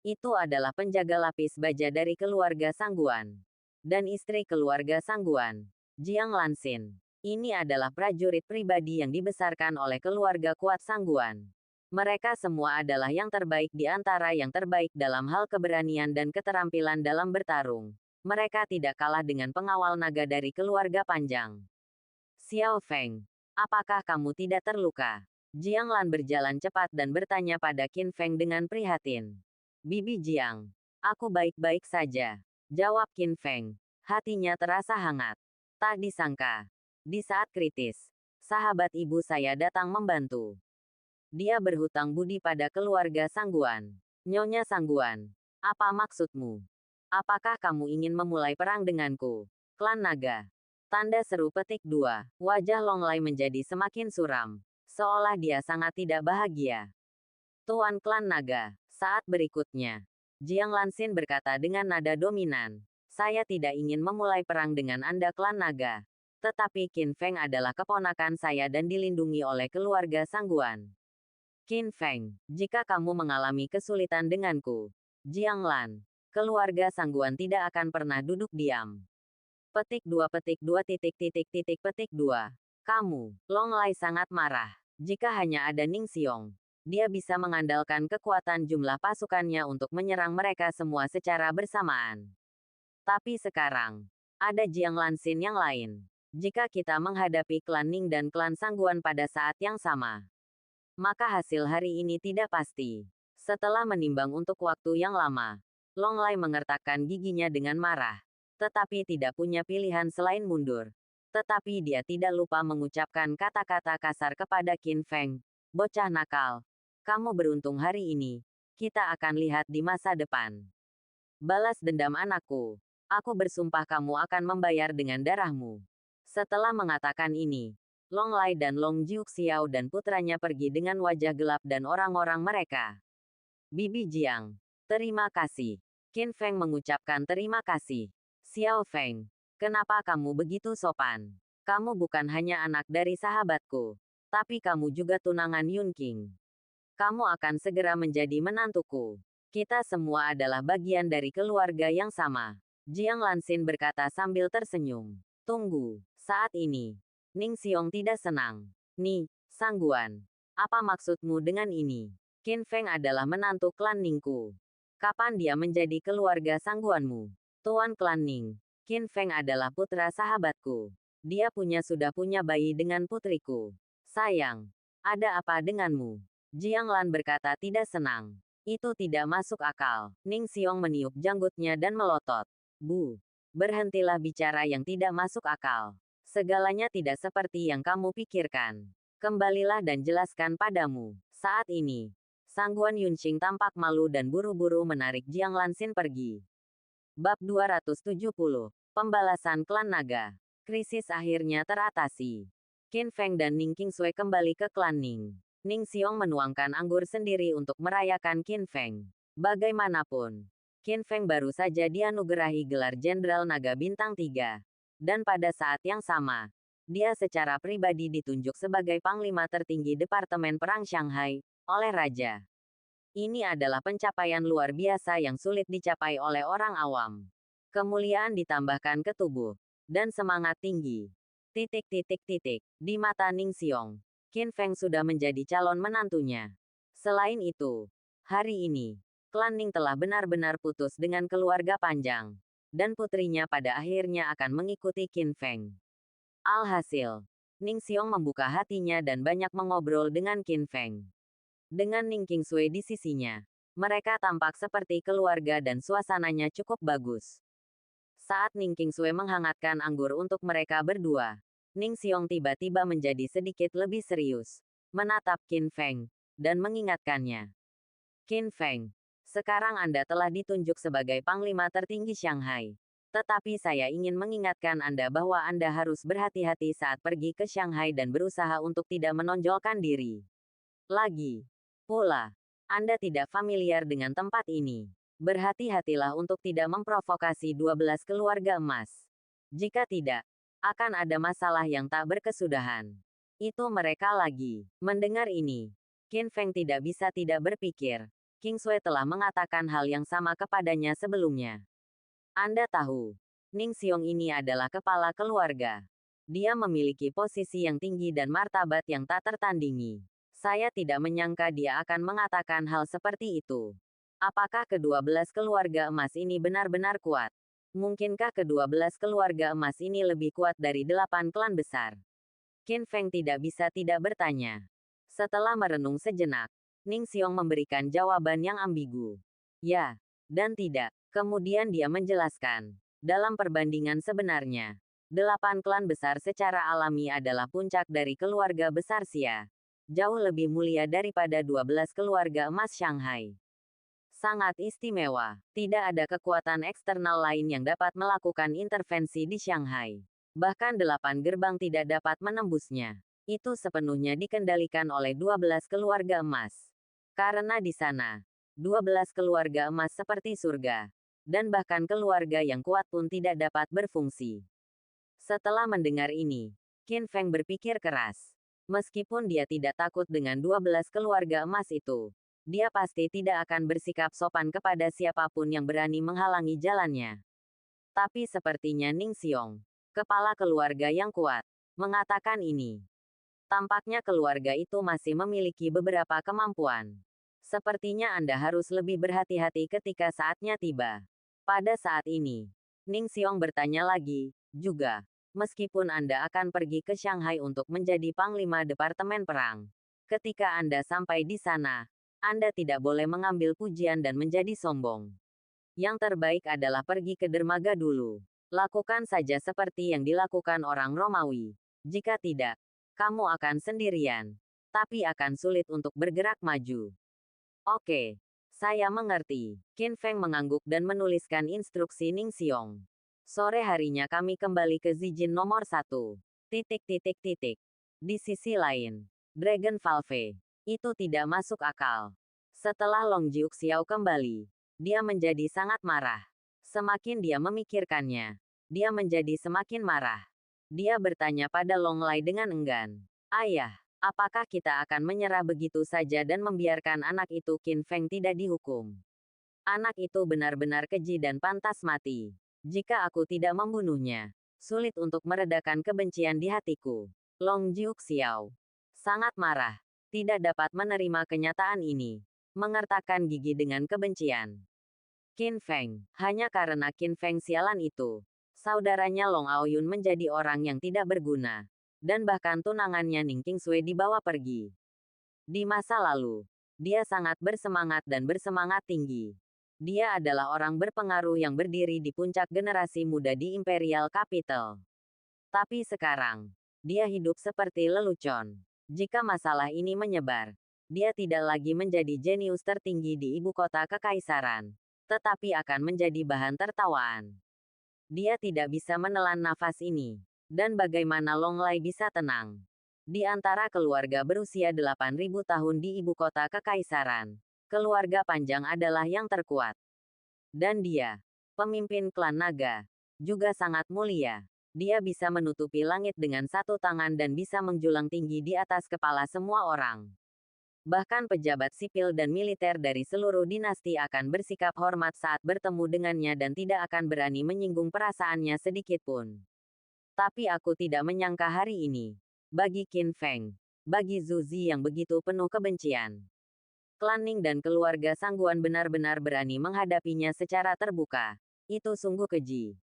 Itu adalah penjaga lapis baja dari keluarga Sangguan. Dan istri keluarga Sangguan, Jiang Lanxin. Ini adalah prajurit pribadi yang dibesarkan oleh keluarga kuat Sangguan. Mereka semua adalah yang terbaik di antara yang terbaik dalam hal keberanian dan keterampilan dalam bertarung. Mereka tidak kalah dengan pengawal naga dari keluarga panjang. Xiao Feng, apakah kamu tidak terluka? Jiang Lan berjalan cepat dan bertanya pada Qin Feng dengan prihatin. Bibi Jiang, aku baik-baik saja, jawab Qin Feng. Hatinya terasa hangat. Tak disangka, di saat kritis, sahabat ibu saya datang membantu. Dia berhutang budi pada keluarga Sangguan. Nyonya Sangguan, apa maksudmu? Apakah kamu ingin memulai perang denganku? Klan Naga. Tanda seru petik 2. Wajah Longlai menjadi semakin suram. Seolah dia sangat tidak bahagia. Tuan Klan Naga. Saat berikutnya, Jiang Lanxin berkata dengan nada dominan. Saya tidak ingin memulai perang dengan Anda Klan Naga. Tetapi Qin Feng adalah keponakan saya dan dilindungi oleh keluarga Sangguan. Qin Feng, jika kamu mengalami kesulitan denganku, Jiang Lan, keluarga Sangguan tidak akan pernah duduk diam. Petik 2 petik 2 titik titik titik petik 2. Kamu, Longlai sangat marah. Jika hanya ada Ning Xiong, dia bisa mengandalkan kekuatan jumlah pasukannya untuk menyerang mereka semua secara bersamaan. Tapi sekarang, ada Jiang Lanxin yang lain. Jika kita menghadapi klan Ning dan klan Sangguan pada saat yang sama, maka hasil hari ini tidak pasti. Setelah menimbang untuk waktu yang lama, Longlai mengertakkan giginya dengan marah. Tetapi tidak punya pilihan selain mundur. Tetapi dia tidak lupa mengucapkan kata-kata kasar kepada Qin Feng. Bocah nakal. Kamu beruntung hari ini. Kita akan lihat di masa depan. Balas dendam anakku. Aku bersumpah kamu akan membayar dengan darahmu. Setelah mengatakan ini, Longlai dan Long Jiuxiao dan putranya pergi dengan wajah gelap dan orang-orang mereka. Bibi Jiang, terima kasih. Qin Feng mengucapkan terima kasih. Xiao Feng, kenapa kamu begitu sopan? Kamu bukan hanya anak dari sahabatku, tapi kamu juga tunangan Yun King. Kamu akan segera menjadi menantuku. Kita semua adalah bagian dari keluarga yang sama. Jiang Lanxin berkata sambil tersenyum. Tunggu, saat ini, Ning Xiong tidak senang. Ni, Sangguan, apa maksudmu dengan ini? Qin Feng adalah menantu klan Ningku. Kapan dia menjadi keluarga Sangguanmu? Tuan Klan Ning, Qin Feng adalah putra sahabatku. Dia sudah punya bayi dengan putriku. Sayang, ada apa denganmu? Jiang Lan berkata tidak senang. Itu tidak masuk akal. Ning Xiong meniup janggutnya dan melotot. Bu, berhentilah bicara yang tidak masuk akal. Segalanya tidak seperti yang kamu pikirkan. Kembalilah dan jelaskan padamu. Saat ini, Sangguan Yunxing tampak malu dan buru-buru menarik Jiang Lanxin pergi. Bab 270. Pembalasan Klan Naga. Krisis akhirnya teratasi. Qin Feng dan Ning Qingsui kembali ke klan Ning. Ning Xiong menuangkan anggur sendiri untuk merayakan Qin Feng. Bagaimanapun, Qin Feng baru saja dianugerahi gelar Jenderal Naga Bintang 3. Dan pada saat yang sama, dia secara pribadi ditunjuk sebagai Panglima Tertinggi Departemen Perang Shanghai oleh Raja. Ini adalah pencapaian luar biasa yang sulit dicapai oleh orang awam. Kemuliaan ditambahkan ke tubuh, dan semangat tinggi. Titik titik titik. Di mata Ning Xiong, Qin Feng sudah menjadi calon menantunya. Selain itu, hari ini, klan Ning telah benar-benar putus dengan keluarga panjang. Dan putrinya pada akhirnya akan mengikuti Qin Feng. Alhasil, Ning Xiong membuka hatinya dan banyak mengobrol dengan Qin Feng. Dengan Ning Qingsui di sisinya, mereka tampak seperti keluarga dan suasananya cukup bagus. Saat Ning Qingsui menghangatkan anggur untuk mereka berdua, Ning Xiong tiba-tiba menjadi sedikit lebih serius, menatap Qin Feng, dan mengingatkannya. Qin Feng, sekarang Anda telah ditunjuk sebagai Panglima Tertinggi Shanghai. Tetapi saya ingin mengingatkan Anda bahwa Anda harus berhati-hati saat pergi ke Shanghai dan berusaha untuk tidak menonjolkan diri. Lagi pula, Anda tidak familiar dengan tempat ini. Berhati-hatilah untuk tidak memprovokasi 12 keluarga emas. Jika tidak, akan ada masalah yang tak berkesudahan. Itu mereka lagi. Mendengar ini, Qin Feng tidak bisa tidak berpikir. Qingsui telah mengatakan hal yang sama kepadanya sebelumnya. Anda tahu, Ning Xiong ini adalah kepala keluarga. Dia memiliki posisi yang tinggi dan martabat yang tak tertandingi. Saya tidak menyangka dia akan mengatakan hal seperti itu. Apakah ke-12 keluarga emas ini benar-benar kuat? Mungkinkah ke-12 keluarga emas ini lebih kuat dari 8 klan besar? Qin Feng tidak bisa tidak bertanya. Setelah merenung sejenak, Ning Xiong memberikan jawaban yang ambigu. Ya, dan tidak. Kemudian dia menjelaskan. Dalam perbandingan sebenarnya, 8 klan besar secara alami adalah puncak dari keluarga besar Xia. Jauh lebih mulia daripada 12 keluarga emas Shanghai. Sangat istimewa. Tidak ada kekuatan eksternal lain yang dapat melakukan intervensi di Shanghai. Bahkan 8 gerbang tidak dapat menembusnya. Itu sepenuhnya dikendalikan oleh 12 keluarga emas. Karena di sana, 12 keluarga emas seperti surga. Dan bahkan keluarga yang kuat pun tidak dapat berfungsi. Setelah mendengar ini, Qin Feng berpikir keras. Meskipun dia tidak takut dengan 12 keluarga emas itu, dia pasti tidak akan bersikap sopan kepada siapapun yang berani menghalangi jalannya. Tapi sepertinya Ning Xiong, kepala keluarga yang kuat, mengatakan ini. Tampaknya keluarga itu masih memiliki beberapa kemampuan. Sepertinya Anda harus lebih berhati-hati ketika saatnya tiba. Pada saat ini, Ning Xiong bertanya lagi, juga, meskipun Anda akan pergi ke Shanghai untuk menjadi Panglima Departemen Perang. Ketika Anda sampai di sana, Anda tidak boleh mengambil pujian dan menjadi sombong. Yang terbaik adalah pergi ke dermaga dulu. Lakukan saja seperti yang dilakukan orang Romawi. Jika tidak, kamu akan sendirian. Tapi akan sulit untuk bergerak maju. Oke, saya mengerti. Qin Feng mengangguk dan menuliskan instruksi Ning Xiong. Sore harinya kami kembali ke Zijin nomor 1. Di sisi lain, Dragon Valve. Itu tidak masuk akal. Setelah Long Jiuxiao kembali, dia menjadi sangat marah. Semakin dia memikirkannya, dia menjadi semakin marah. Dia bertanya pada Long Lai dengan enggan. Ayah, apakah kita akan menyerah begitu saja dan membiarkan anak itu? Qin Feng tidak dihukum. Anak itu benar-benar keji dan pantas mati. Jika aku tidak membunuhnya, sulit untuk meredakan kebencian di hatiku. Long Jiuxiao sangat marah. Tidak dapat menerima kenyataan ini. Mengertakkan gigi dengan kebencian. Qin Feng, hanya karena Qin Feng sialan itu, saudaranya Long Aoyun menjadi orang yang tidak berguna. Dan bahkan tunangannya Ning Qingsui dibawa pergi. Di masa lalu, dia sangat bersemangat dan bersemangat tinggi. Dia adalah orang berpengaruh yang berdiri di puncak generasi muda di Imperial Capital. Tapi sekarang, dia hidup seperti lelucon. Jika masalah ini menyebar, dia tidak lagi menjadi jenius tertinggi di ibu kota kekaisaran, tetapi akan menjadi bahan tertawaan. Dia tidak bisa menelan nafas ini. Dan bagaimana Long Lai bisa tenang? Di antara keluarga berusia 8.000 tahun di ibu kota kekaisaran, keluarga Panjang adalah yang terkuat. Dan dia, pemimpin klan naga, juga sangat mulia. Dia bisa menutupi langit dengan satu tangan dan bisa menjulang tinggi di atas kepala semua orang. Bahkan pejabat sipil dan militer dari seluruh dinasti akan bersikap hormat saat bertemu dengannya dan tidak akan berani menyinggung perasaannya sedikit pun. Tapi aku tidak menyangka hari ini. Bagi Qin Feng, bagi Zhu Zi yang begitu penuh kebencian, klan Ning dan keluarga Sangguan benar-benar berani menghadapinya secara terbuka. Itu sungguh keji.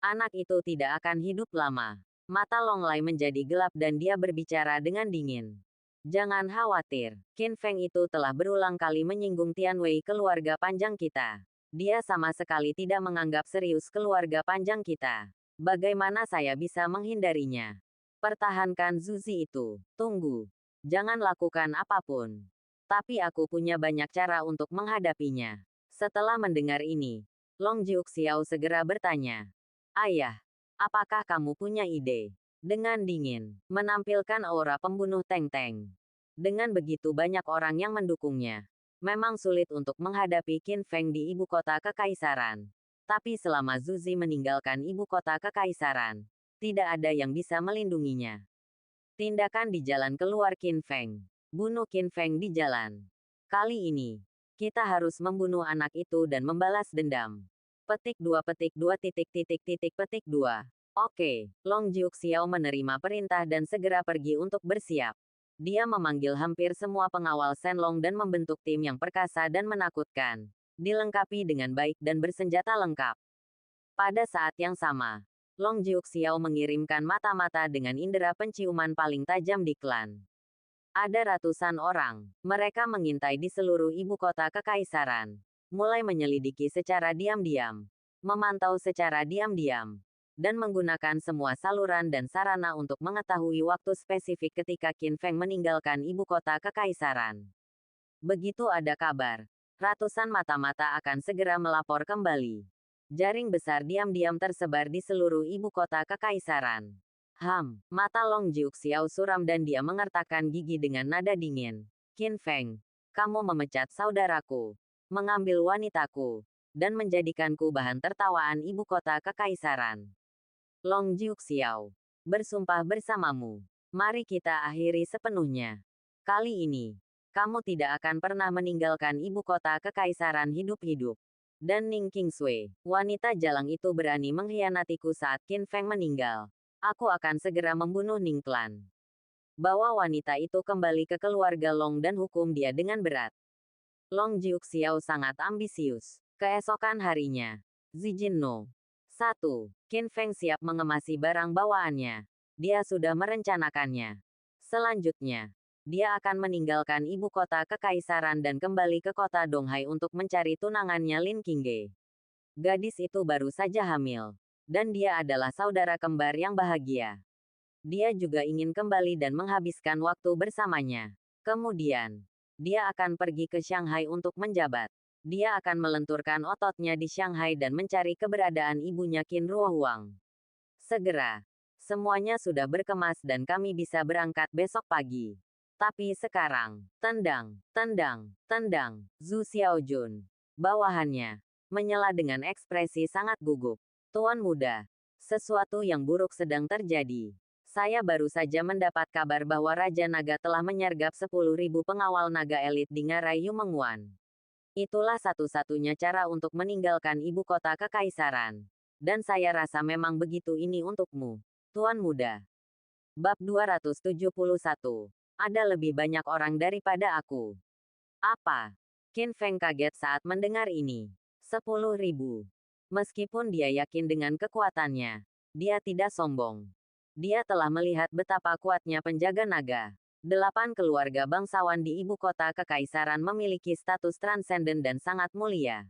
Anak itu tidak akan hidup lama. Mata Long Lai menjadi gelap dan dia berbicara dengan dingin. Jangan khawatir, Qin Feng itu telah berulang kali menyinggung Tianwei keluarga panjang kita. Dia sama sekali tidak menganggap serius keluarga panjang kita. Bagaimana saya bisa menghindarinya? Pertahankan Zhu Zi itu. Tunggu. Jangan lakukan apapun. Tapi aku punya banyak cara untuk menghadapinya. Setelah mendengar ini, Long Jiuxiao segera bertanya. Ayah, apakah kamu punya ide? Dengan dingin, menampilkan aura pembunuh Teng-Teng. Dengan begitu banyak orang yang mendukungnya, memang sulit untuk menghadapi Qin Feng di ibu kota kekaisaran. Tapi selama Zhu Zi meninggalkan ibu kota kekaisaran, tidak ada yang bisa melindunginya. Tindakan di jalan keluar Qin Feng. Bunuh Qin Feng di jalan. Kali ini, kita harus membunuh anak itu dan membalas dendam. Petik 2 petik 2. Oke, Long Jiuxiao menerima perintah dan segera pergi untuk bersiap. Dia memanggil hampir semua pengawal Shenlong dan membentuk tim yang perkasa dan menakutkan, dilengkapi dengan baik dan bersenjata lengkap. Pada saat yang sama, Long Jiuxiao mengirimkan mata-mata dengan indera penciuman paling tajam di klan. Ada ratusan orang, mereka mengintai di seluruh ibu kota kekaisaran, mulai menyelidiki secara diam-diam, memantau secara diam-diam, dan menggunakan semua saluran dan sarana untuk mengetahui waktu spesifik ketika Qin Feng meninggalkan ibu kota kekaisaran. Begitu ada kabar, ratusan mata-mata akan segera melapor kembali. Jaring besar diam-diam tersebar di seluruh ibu kota kekaisaran. Mata Long Jiuxiao suram dan dia mengertakkan gigi dengan nada dingin. Qin Feng, kamu memecat saudaraku, mengambil wanitaku, dan menjadikanku bahan tertawaan ibu kota kekaisaran. Long Jiuxiao, bersumpah bersamamu. Mari kita akhiri sepenuhnya. Kali ini, kamu tidak akan pernah meninggalkan ibu kota kekaisaran hidup-hidup. Dan Ning Qingsui, wanita jalang itu berani mengkhianatiku saat Qin Feng meninggal. Aku akan segera membunuh Ning Clan. Bawa wanita itu kembali ke keluarga Long dan hukum dia dengan berat. Long Jiuxiao sangat ambisius. Keesokan harinya, Zijinno. 1. Qin Feng siap mengemasi barang bawaannya. Dia sudah merencanakannya. Selanjutnya, dia akan meninggalkan ibu kota kekaisaran dan kembali ke kota Donghai untuk mencari tunangannya Lin Qingge. Gadis itu baru saja hamil. Dan dia adalah saudara kembar yang bahagia. Dia juga ingin kembali dan menghabiskan waktu bersamanya. Kemudian, dia akan pergi ke Shanghai untuk menjabat. Dia akan melenturkan ototnya di Shanghai dan mencari keberadaan ibunya Qin Ruohuang. Segera, semuanya sudah berkemas dan kami bisa berangkat besok pagi. Tapi sekarang, tendang, tendang, tendang, Zhu Xiaojun, bawahannya, menyela dengan ekspresi sangat gugup. Tuan muda, sesuatu yang buruk sedang terjadi. Saya baru saja mendapat kabar bahwa Raja Naga telah menyergap 10.000 pengawal naga elit di Ngarai Yumenguan. Itulah satu-satunya cara untuk meninggalkan ibu kota kekaisaran. Dan saya rasa memang begitu ini untukmu, Tuan muda. Bab 271. Ada lebih banyak orang daripada aku. Apa? Qin Feng kaget saat mendengar ini. 10.000. Meskipun dia yakin dengan kekuatannya, dia tidak sombong. Dia telah melihat betapa kuatnya penjaga naga. 8 keluarga bangsawan di ibu kota kekaisaran memiliki status transenden dan sangat mulia.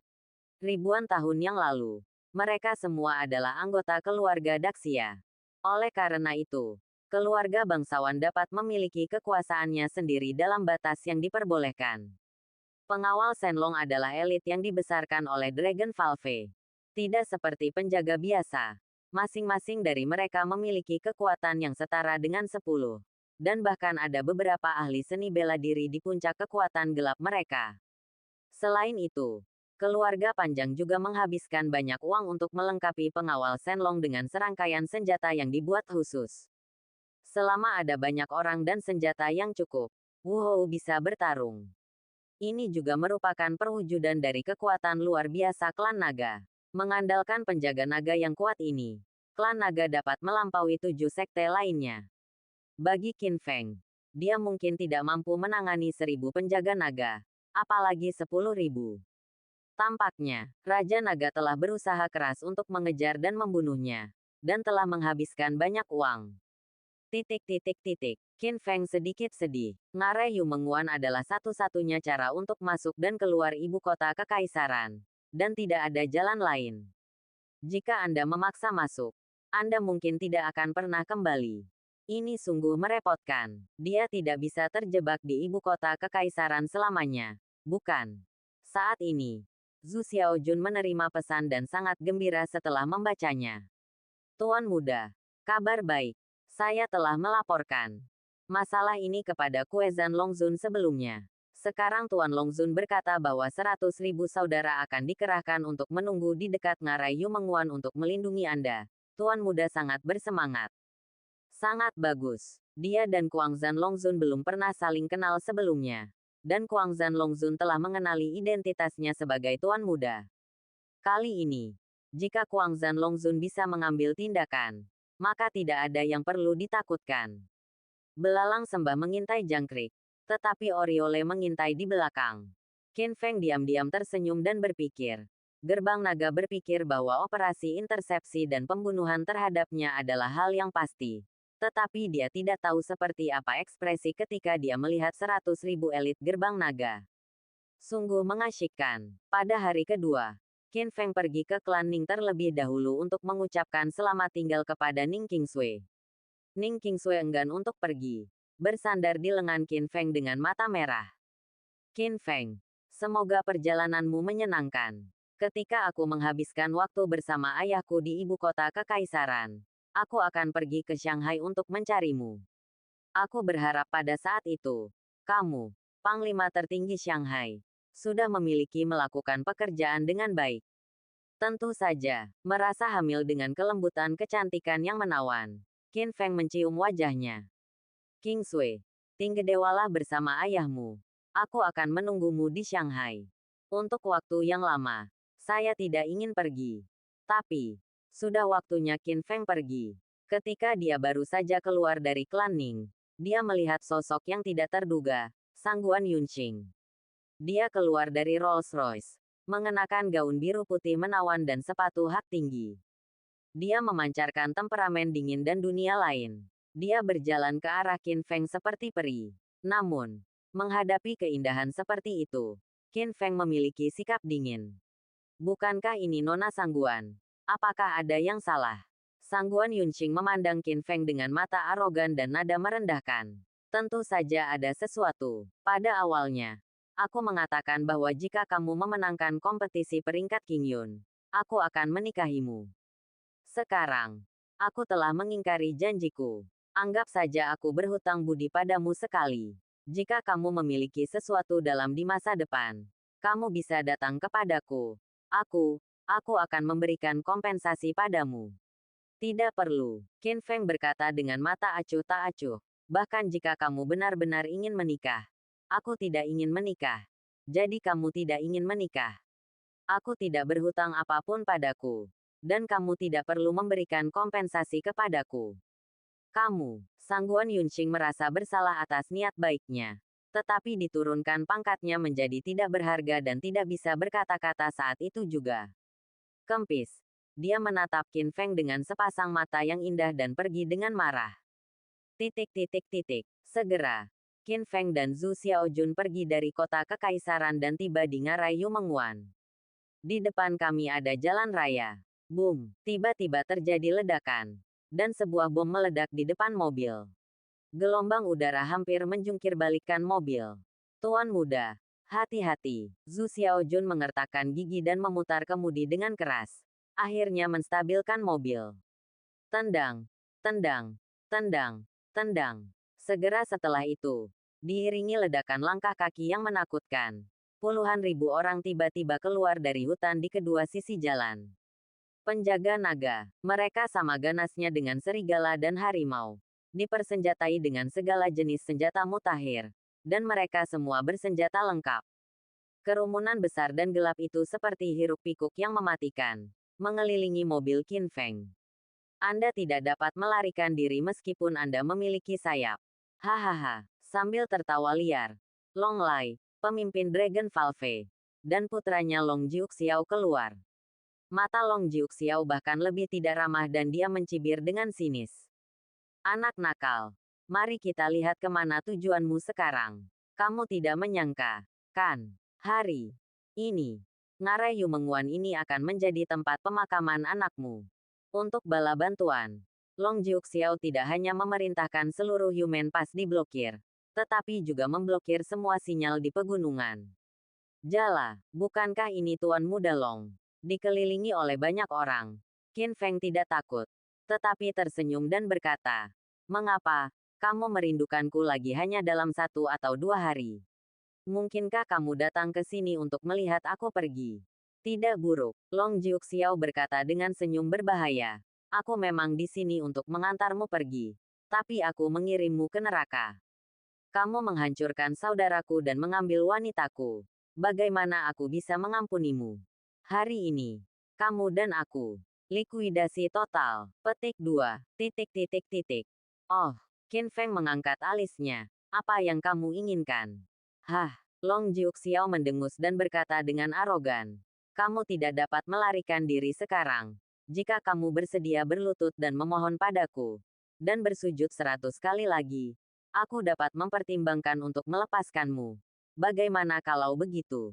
Ribuan tahun yang lalu, mereka semua adalah anggota keluarga Daxia. Oleh karena itu, keluarga bangsawan dapat memiliki kekuasaannya sendiri dalam batas yang diperbolehkan. Pengawal Shenlong adalah elit yang dibesarkan oleh Dragon Valve. Tidak seperti penjaga biasa. Masing-masing dari mereka memiliki kekuatan yang setara dengan 10. Dan bahkan ada beberapa ahli seni bela diri di puncak kekuatan gelap mereka. Selain itu, keluarga Panjang juga menghabiskan banyak uang untuk melengkapi pengawal Shenlong dengan serangkaian senjata yang dibuat khusus. Selama ada banyak orang dan senjata yang cukup, Wu Hou bisa bertarung. Ini juga merupakan perwujudan dari kekuatan luar biasa klan naga. Mengandalkan penjaga naga yang kuat ini, klan naga dapat melampaui 7 sekte lainnya. Bagi Qin Feng, dia mungkin tidak mampu menangani 1.000 penjaga naga, apalagi 10.000. Tampaknya, Raja Naga telah berusaha keras untuk mengejar dan membunuhnya, dan telah menghabiskan banyak uang. Qin Feng sedikit sedih. Ngarai Yumenguan adalah satu-satunya cara untuk masuk dan keluar ibu kota kekaisaran. Dan tidak ada jalan lain. Jika Anda memaksa masuk, Anda mungkin tidak akan pernah kembali. Ini sungguh merepotkan. Dia tidak bisa terjebak di ibu kota kekaisaran selamanya, bukan? Saat ini, Zhu Xiaojun menerima pesan dan sangat gembira setelah membacanya. Tuan muda, kabar baik. Saya telah melaporkan masalah ini kepada Kuezan Longzun sebelumnya. Sekarang Tuan Longzun berkata bahwa 100.000 saudara akan dikerahkan untuk menunggu di dekat Ngarai Yumenguan untuk melindungi Anda. Tuan muda sangat bersemangat. Sangat bagus. Dia dan Kuangzan Longzun belum pernah saling kenal sebelumnya. Dan Kuangzan Longzun telah mengenali identitasnya sebagai Tuan muda. Kali ini, jika Kuangzan Longzun bisa mengambil tindakan, maka tidak ada yang perlu ditakutkan. Belalang sembah mengintai jangkrik, tetapi Oriole mengintai di belakang. Qin Feng diam-diam tersenyum dan berpikir. Gerbang naga berpikir bahwa operasi intersepsi dan pembunuhan terhadapnya adalah hal yang pasti. Tetapi dia tidak tahu seperti apa ekspresi ketika dia melihat 100.000 elit gerbang naga. Sungguh mengasyikkan. Pada hari kedua, Qin Feng pergi ke klan Ning terlebih dahulu untuk mengucapkan selamat tinggal kepada Ning Qingsui. Ning Qingsui enggan untuk pergi. Bersandar di lengan Qin Feng dengan mata merah. Qin Feng, semoga perjalananmu menyenangkan. Ketika aku menghabiskan waktu bersama ayahku di ibu kota kekaisaran, aku akan pergi ke Shanghai untuk mencarimu. Aku berharap pada saat itu, kamu, Panglima tertinggi Shanghai, sudah melakukan pekerjaan dengan baik. Tentu saja, merasa hamil dengan kelembutan kecantikan yang menawan. Qin Feng mencium wajahnya. Qingsui, tinggedewalah bersama ayahmu. Aku akan menunggumu di Shanghai. Untuk waktu yang lama, saya tidak ingin pergi. Tapi, sudah waktunya Qin Feng pergi. Ketika dia baru saja keluar dari klan Ning, dia melihat sosok yang tidak terduga, Sangguan Yunqing. Dia keluar dari Rolls-Royce, mengenakan gaun biru putih menawan dan sepatu hak tinggi. Dia memancarkan temperamen dingin dan dunia lain. Dia berjalan ke arah Qin Feng seperti peri. Namun, menghadapi keindahan seperti itu, Qin Feng memiliki sikap dingin. Bukankah ini Nona Sangguan? Apakah ada yang salah? Sangguan Yunqing memandang Qin Feng dengan mata arogan dan nada merendahkan. Tentu saja ada sesuatu. Pada awalnya, aku mengatakan bahwa jika kamu memenangkan kompetisi peringkat Qingyun, aku akan menikahimu. Sekarang, aku telah mengingkari janjiku. Anggap saja aku berhutang budi padamu sekali. Jika kamu memiliki sesuatu dalam di masa depan, kamu bisa datang kepadaku. Aku akan memberikan kompensasi padamu. Tidak perlu, Qin Feng berkata dengan mata acuh tak acuh. Bahkan jika kamu benar-benar ingin menikah, aku tidak ingin menikah. Jadi kamu tidak ingin menikah. Aku tidak berhutang apapun padaku. Dan kamu tidak perlu memberikan kompensasi kepadaku. Kamu, Sangguan Yunqing merasa bersalah atas niat baiknya. Tetapi diturunkan pangkatnya menjadi tidak berharga dan tidak bisa berkata-kata saat itu juga. Kempis. Dia menatap Qin Feng dengan sepasang mata yang indah dan pergi dengan marah. Segera, Qin Feng dan Zhu Xiaojun pergi dari kota kekaisaran dan tiba di ngarai Yumengwan. Di depan kami ada jalan raya. Boom! Tiba-tiba terjadi ledakan. Dan sebuah bom meledak di depan mobil. Gelombang udara hampir menjungkir balikkan mobil. Tuan muda, hati-hati. Zhu Xiaojun mengertakkan gigi dan memutar kemudi dengan keras. Akhirnya menstabilkan mobil. Tendang, tendang, tendang, tendang. Segera setelah itu, diiringi ledakan langkah kaki yang menakutkan. Puluhan ribu orang tiba-tiba keluar dari hutan di kedua sisi jalan. Penjaga naga, mereka sama ganasnya dengan serigala dan harimau. Dipersenjatai dengan segala jenis senjata mutakhir. Dan mereka semua bersenjata lengkap. Kerumunan besar dan gelap itu seperti hiruk-pikuk yang mematikan. Mengelilingi mobil Qin Feng. Anda tidak dapat melarikan diri meskipun Anda memiliki sayap. Hahaha, sambil tertawa liar. Long Lai, pemimpin Dragon Valve, dan putranya Long Jiuxiao keluar. Mata Long Jiuxiao bahkan lebih tidak ramah dan dia mencibir dengan sinis. Anak nakal, mari kita lihat kemana tujuanmu sekarang. Kamu tidak menyangka, kan? Hari ini, ngarai Yumengwan ini akan menjadi tempat pemakaman anakmu. Untuk bala bantuan, Long Jiuxiao tidak hanya memerintahkan seluruh Yumen Pass diblokir, tetapi juga memblokir semua sinyal di pegunungan. Jala, bukankah ini Tuan Muda Long? Dikelilingi oleh banyak orang, Qin Feng tidak takut, tetapi tersenyum dan berkata, mengapa, kamu merindukanku lagi hanya dalam 1 atau 2 hari? Mungkinkah kamu datang ke sini untuk melihat aku pergi? Tidak buruk, Long Jiuxiao berkata dengan senyum berbahaya. Aku memang di sini untuk mengantarmu pergi. Tapi aku mengirimmu ke neraka. Kamu menghancurkan saudaraku dan mengambil wanitaku. Bagaimana aku bisa mengampunimu? Hari ini, kamu dan aku. Likuidasi total. Petik 2. Oh, Qin Feng mengangkat alisnya. Apa yang kamu inginkan? Hah, Long Jiuxiao mendengus dan berkata dengan arogan. Kamu tidak dapat melarikan diri sekarang. Jika kamu bersedia berlutut dan memohon padaku, dan bersujud 100 kali lagi, aku dapat mempertimbangkan untuk melepaskanmu. Bagaimana kalau begitu?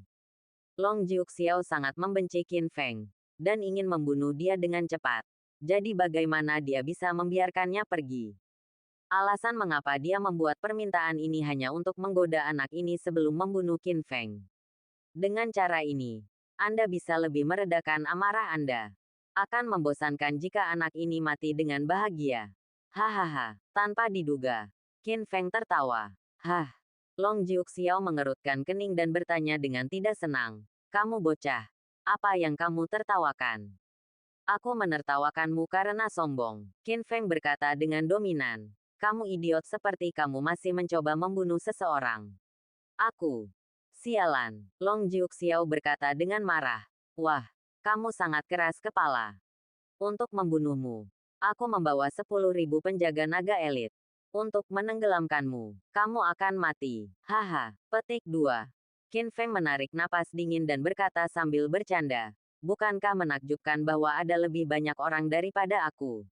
Long Jiuxiao sangat membenci Qin Feng, dan ingin membunuh dia dengan cepat. Jadi bagaimana dia bisa membiarkannya pergi? Alasan mengapa dia membuat permintaan ini hanya untuk menggoda anak ini sebelum membunuh Qin Feng. Dengan cara ini, Anda bisa lebih meredakan amarah Anda. Akan membosankan jika anak ini mati dengan bahagia. Hahaha, tanpa diduga. Qin Feng tertawa. Hah. Long Jiuxiao mengerutkan kening dan bertanya dengan tidak senang. Kamu bocah. Apa yang kamu tertawakan? Aku menertawakanmu karena sombong. Qin Feng berkata dengan dominan. Kamu idiot seperti kamu masih mencoba membunuh seseorang. Aku. Sialan. Long Jiuxiao berkata dengan marah. Wah, kamu sangat keras kepala. Untuk membunuhmu, aku membawa 10.000 penjaga naga elit. Untuk menenggelamkanmu, kamu akan mati. Haha. Petik 2. Qin Feng menarik napas dingin dan berkata sambil bercanda. Bukankah menakjubkan bahwa ada lebih banyak orang daripada aku?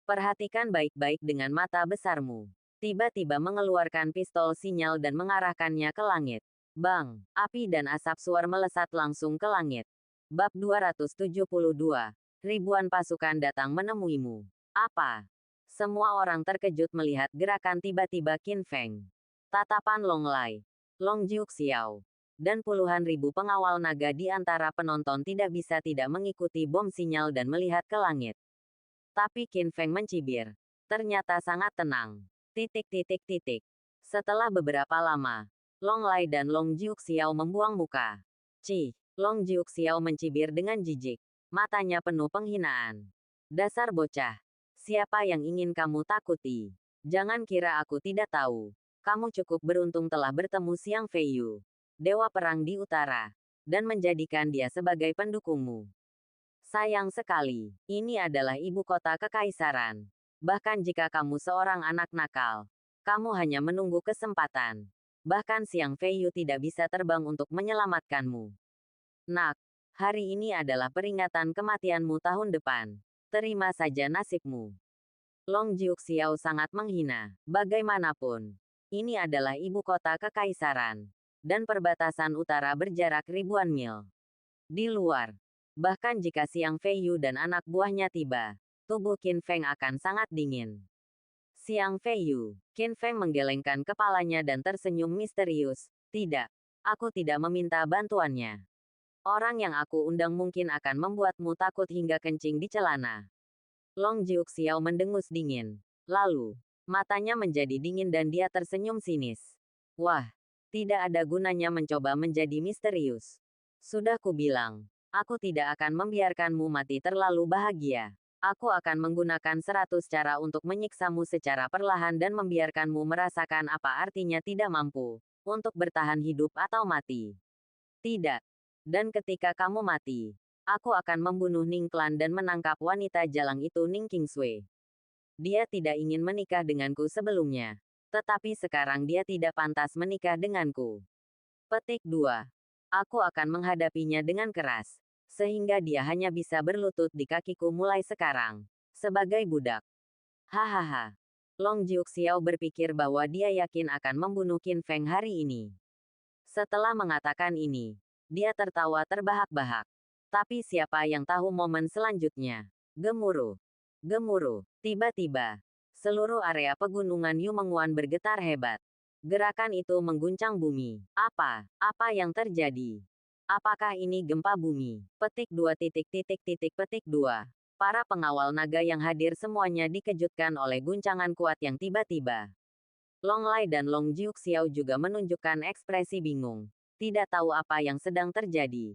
Perhatikan baik-baik dengan mata besarmu. Tiba-tiba mengeluarkan pistol sinyal dan mengarahkannya ke langit. Bang, api dan asap suar melesat langsung ke langit. Bab 272. Ribuan pasukan datang menemuimu. Apa? Semua orang terkejut melihat gerakan tiba-tiba Qin Feng. Tatapan Long Lai, Long Jiuxiao, dan puluhan ribu pengawal naga di antara penonton tidak bisa tidak mengikuti bom sinyal dan melihat ke langit. Tapi Qin Feng mencibir. Ternyata sangat tenang. Setelah beberapa lama, Long Lai dan Long Jiuxiao membuang muka. Long Jiuxiao mencibir dengan jijik. Matanya penuh penghinaan. Dasar bocah. Siapa yang ingin kamu takuti? Jangan kira aku tidak tahu. Kamu cukup beruntung telah bertemu Xiang Feiyu, dewa perang di utara, dan menjadikan dia sebagai pendukungmu. Sayang sekali, ini adalah ibu kota kekaisaran. Bahkan jika kamu seorang anak nakal, kamu hanya menunggu kesempatan. Bahkan Xiang Feiyu tidak bisa terbang untuk menyelamatkanmu. Nak, hari ini adalah peringatan kematianmu tahun depan. Terima saja nasibmu. Long Jiuxiao sangat menghina. Bagaimanapun, ini adalah ibu kota kekaisaran, dan perbatasan utara berjarak ribuan mil. Di luar, bahkan jika Xiang Feiyu dan anak buahnya tiba, tubuh Qin Feng akan sangat dingin. Xiang Feiyu, Qin Feng menggelengkan kepalanya dan tersenyum misterius. Tidak, aku tidak meminta bantuannya. Orang yang aku undang mungkin akan membuatmu takut hingga kencing di celana. Long Jiuxiao mendengus dingin. Lalu, matanya menjadi dingin dan dia tersenyum sinis. Wah, tidak ada gunanya mencoba menjadi misterius. Sudah kubilang, aku tidak akan membiarkanmu mati terlalu bahagia. Aku akan menggunakan 100 cara untuk menyiksamu secara perlahan dan membiarkanmu merasakan apa artinya tidak mampu untuk bertahan hidup atau mati. Tidak. Dan ketika kamu mati, aku akan membunuh Ning Clan dan menangkap wanita jalang itu Ning Qingsui. Dia tidak ingin menikah denganku sebelumnya, tetapi sekarang dia tidak pantas menikah denganku. Petik 2. Aku akan menghadapinya dengan keras, sehingga dia hanya bisa berlutut di kakiku mulai sekarang, sebagai budak. Hahaha. Long Jiuxiao berpikir bahwa dia yakin akan membunuh Qin Feng hari ini. Setelah mengatakan ini, dia tertawa terbahak-bahak. Tapi siapa yang tahu momen selanjutnya? Gemuruh. Gemuruh. Tiba-tiba, seluruh area pegunungan Yumenguan bergetar hebat. Gerakan itu mengguncang bumi. Apa yang terjadi? Apakah ini gempa bumi? Petik 2. Petik 2. Para pengawal naga yang hadir semuanya dikejutkan oleh guncangan kuat yang tiba-tiba. Long Lai dan Long Jiuxiao juga menunjukkan ekspresi bingung. Tidak tahu apa yang sedang terjadi.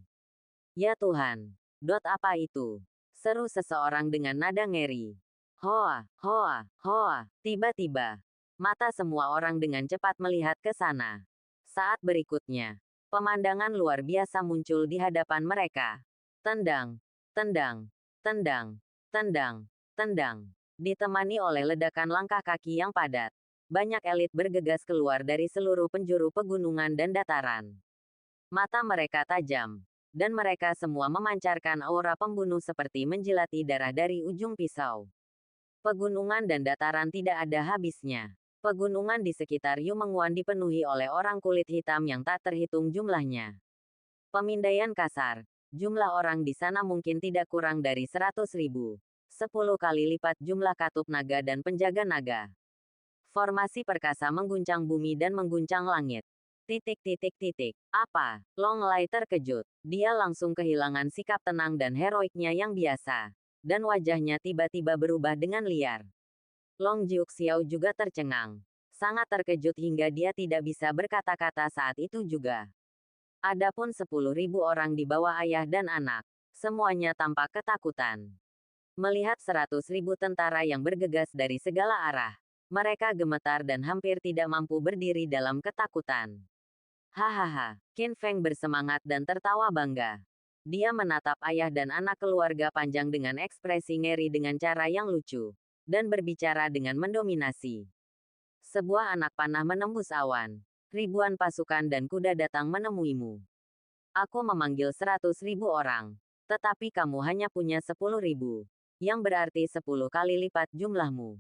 Ya Tuhan. Apa itu? Seru seseorang dengan nada ngeri. Hoa, hoa, hoa. Tiba-tiba, mata semua orang dengan cepat melihat ke sana. Saat berikutnya, pemandangan luar biasa muncul di hadapan mereka. Tendang, tendang, tendang, tendang, tendang. Ditemani oleh ledakan langkah kaki yang padat. banyak elit bergegas keluar dari seluruh penjuru pegunungan dan dataran. Mata mereka tajam, dan mereka semua memancarkan aura pembunuh seperti menjilati darah dari ujung pisau. Pegunungan dan dataran tidak ada habisnya. Pegunungan di sekitar Yu Mengwan dipenuhi oleh orang kulit hitam yang tak terhitung jumlahnya. Pemindaian kasar. Jumlah orang di sana mungkin tidak kurang dari 100.000. 10 kali lipat jumlah katup naga dan penjaga naga. Formasi perkasa mengguncang bumi dan mengguncang langit. Apa? Long Lai terkejut. Dia langsung kehilangan sikap tenang dan heroiknya yang biasa. Dan wajahnya tiba-tiba berubah dengan liar. Long Jiuxiao juga tercengang. Sangat terkejut hingga dia tidak bisa berkata-kata saat itu juga. Adapun 10.000 orang di bawah ayah dan anak. Semuanya tampak ketakutan. Melihat 100.000 tentara yang bergegas dari segala arah. Mereka gemetar dan hampir tidak mampu berdiri dalam ketakutan. Hahaha, Qin Feng bersemangat dan tertawa bangga. Dia menatap ayah dan anak keluarga panjang dengan ekspresi ngeri dengan cara yang lucu, dan berbicara dengan mendominasi. Sebuah anak panah menembus awan. Ribuan pasukan dan kuda datang menemuimu. Aku memanggil 100.000 orang, tetapi kamu hanya punya 10.000, yang berarti 10 kali lipat jumlahmu.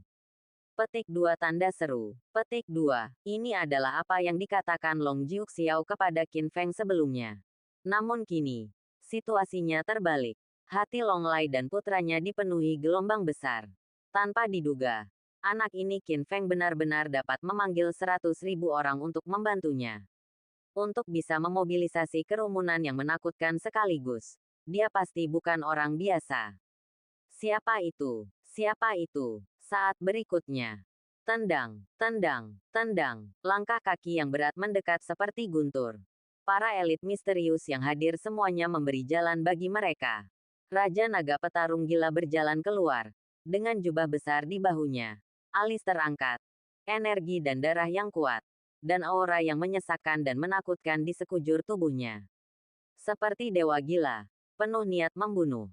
Petik 2 tanda seru. Petik 2. Ini adalah apa yang dikatakan Long Jiuxiao kepada Qin Feng sebelumnya. Namun kini, situasinya terbalik. Hati Long Lai dan putranya dipenuhi gelombang besar. Tanpa diduga, anak ini Qin Feng benar-benar dapat memanggil 100.000 orang untuk membantunya. Untuk bisa memobilisasi kerumunan yang menakutkan sekaligus. Dia pasti bukan orang biasa. Siapa itu? Siapa itu? Saat berikutnya. Tendang, tendang, tendang. Langkah kaki yang berat mendekat seperti guntur. Para elit misterius yang hadir semuanya memberi jalan bagi mereka. Raja Naga Petarung Gila berjalan keluar. Dengan jubah besar di bahunya. Alis terangkat. Energi dan darah yang kuat. Dan aura yang menyesakkan dan menakutkan di sekujur tubuhnya. Seperti dewa gila. Penuh niat membunuh.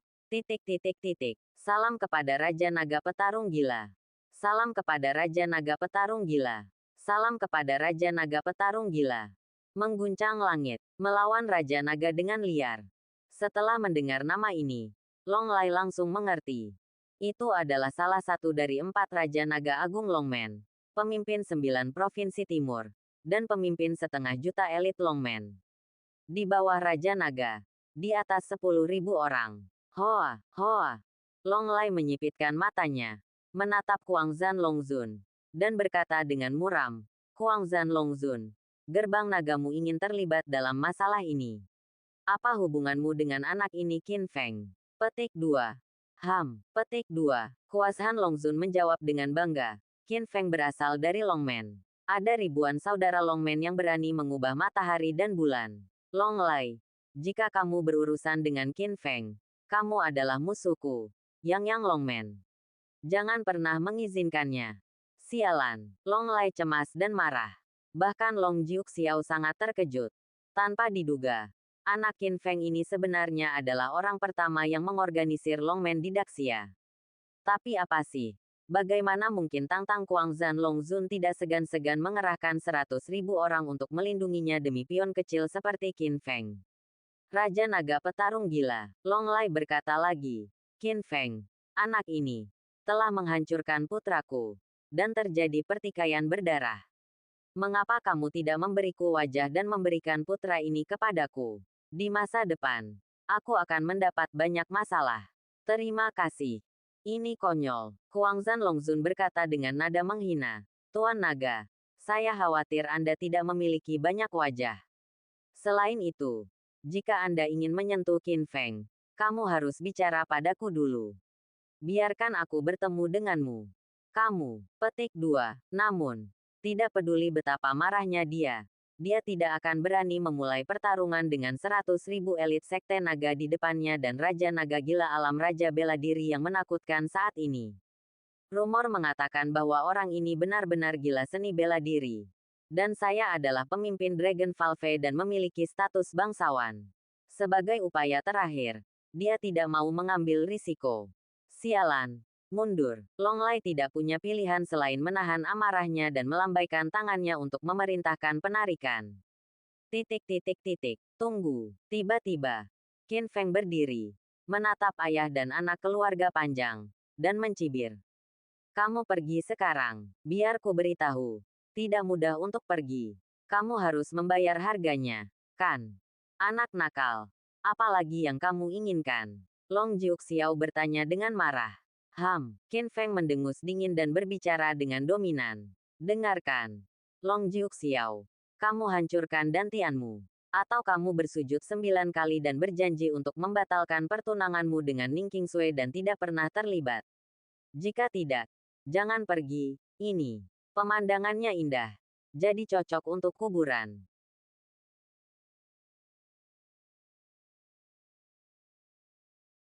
Salam kepada Raja Naga Petarung Gila. Salam kepada Raja Naga Petarung Gila. Salam kepada Raja Naga Petarung Gila. Mengguncang langit, melawan Raja Naga dengan liar. Setelah mendengar nama ini, Long Lai langsung mengerti. Itu adalah salah satu dari 4 Raja Naga Agung Longmen, pemimpin 9 provinsi timur, dan pemimpin 500.000 elit Longmen. Di bawah Raja Naga, di atas 10.000 orang. Hoa, hoa. Long Lai menyipitkan matanya, menatap Kuangzan Longzun, dan berkata dengan muram, Kuangzan Longzun, gerbang nagamu ingin terlibat dalam masalah ini. Apa hubunganmu dengan anak ini Qin Feng? Petik 2. Petik 2. Kuashan Longzun menjawab dengan bangga, Qin Feng berasal dari Longmen. Ada ribuan saudara Longmen yang berani mengubah matahari dan bulan. Long Lai, jika kamu berurusan dengan Qin Feng, kamu adalah musuhku. Yang Longmen. Jangan pernah mengizinkannya. Sialan. Long Lai cemas dan marah. Bahkan Long Jiuxiao sangat terkejut. Tanpa diduga, anak Qin Feng ini sebenarnya adalah orang pertama yang mengorganisir Longmen di Daxia. Tapi apa sih? Bagaimana mungkin Tang Kuangzan Longzun tidak segan-segan mengerahkan 100.000 orang untuk melindunginya demi pion kecil seperti Qin Feng? Raja Naga Petarung Gila. Long Lai berkata lagi. Qin Feng, anak ini, telah menghancurkan putraku, dan terjadi pertikaian berdarah. Mengapa kamu tidak memberiku wajah dan memberikan putra ini kepadaku? Di masa depan, aku akan mendapat banyak masalah. Terima kasih. Ini konyol. Kuangzan Longzun berkata dengan nada menghina. Tuan Naga, saya khawatir Anda tidak memiliki banyak wajah. Selain itu, jika Anda ingin menyentuh Qin Feng, kamu harus bicara padaku dulu. Biarkan aku bertemu denganmu. Kamu, petik 2. Namun, tidak peduli betapa marahnya dia tidak akan berani memulai pertarungan dengan 100.000 elit sekte naga di depannya dan Raja Naga Gila Alam Raja Bela Diri yang menakutkan saat ini. Rumor mengatakan bahwa orang ini benar-benar gila seni bela diri. Dan saya adalah pemimpin Dragon Valve dan memiliki status bangsawan. Sebagai upaya terakhir, dia tidak mau mengambil risiko. Sialan. Mundur. Long Lai tidak punya pilihan selain menahan amarahnya dan melambaikan tangannya untuk memerintahkan penarikan. Tunggu. Tiba-tiba, Qin Feng berdiri, menatap ayah dan anak keluarga panjang, dan mencibir. Kamu pergi sekarang. Biar ku beritahu. Tidak mudah untuk pergi. Kamu harus membayar harganya, kan? Anak nakal. Apalagi yang kamu inginkan? Long Jiuxiao bertanya dengan marah. Qin Feng mendengus dingin dan berbicara dengan dominan. Dengarkan. Long Jiuxiao. Kamu hancurkan dantianmu. Atau kamu bersujud 9 kali dan berjanji untuk membatalkan pertunanganmu dengan Ning Qingsui dan tidak pernah terlibat. Jika tidak, jangan pergi. Ini. Pemandangannya indah. Jadi cocok untuk kuburan.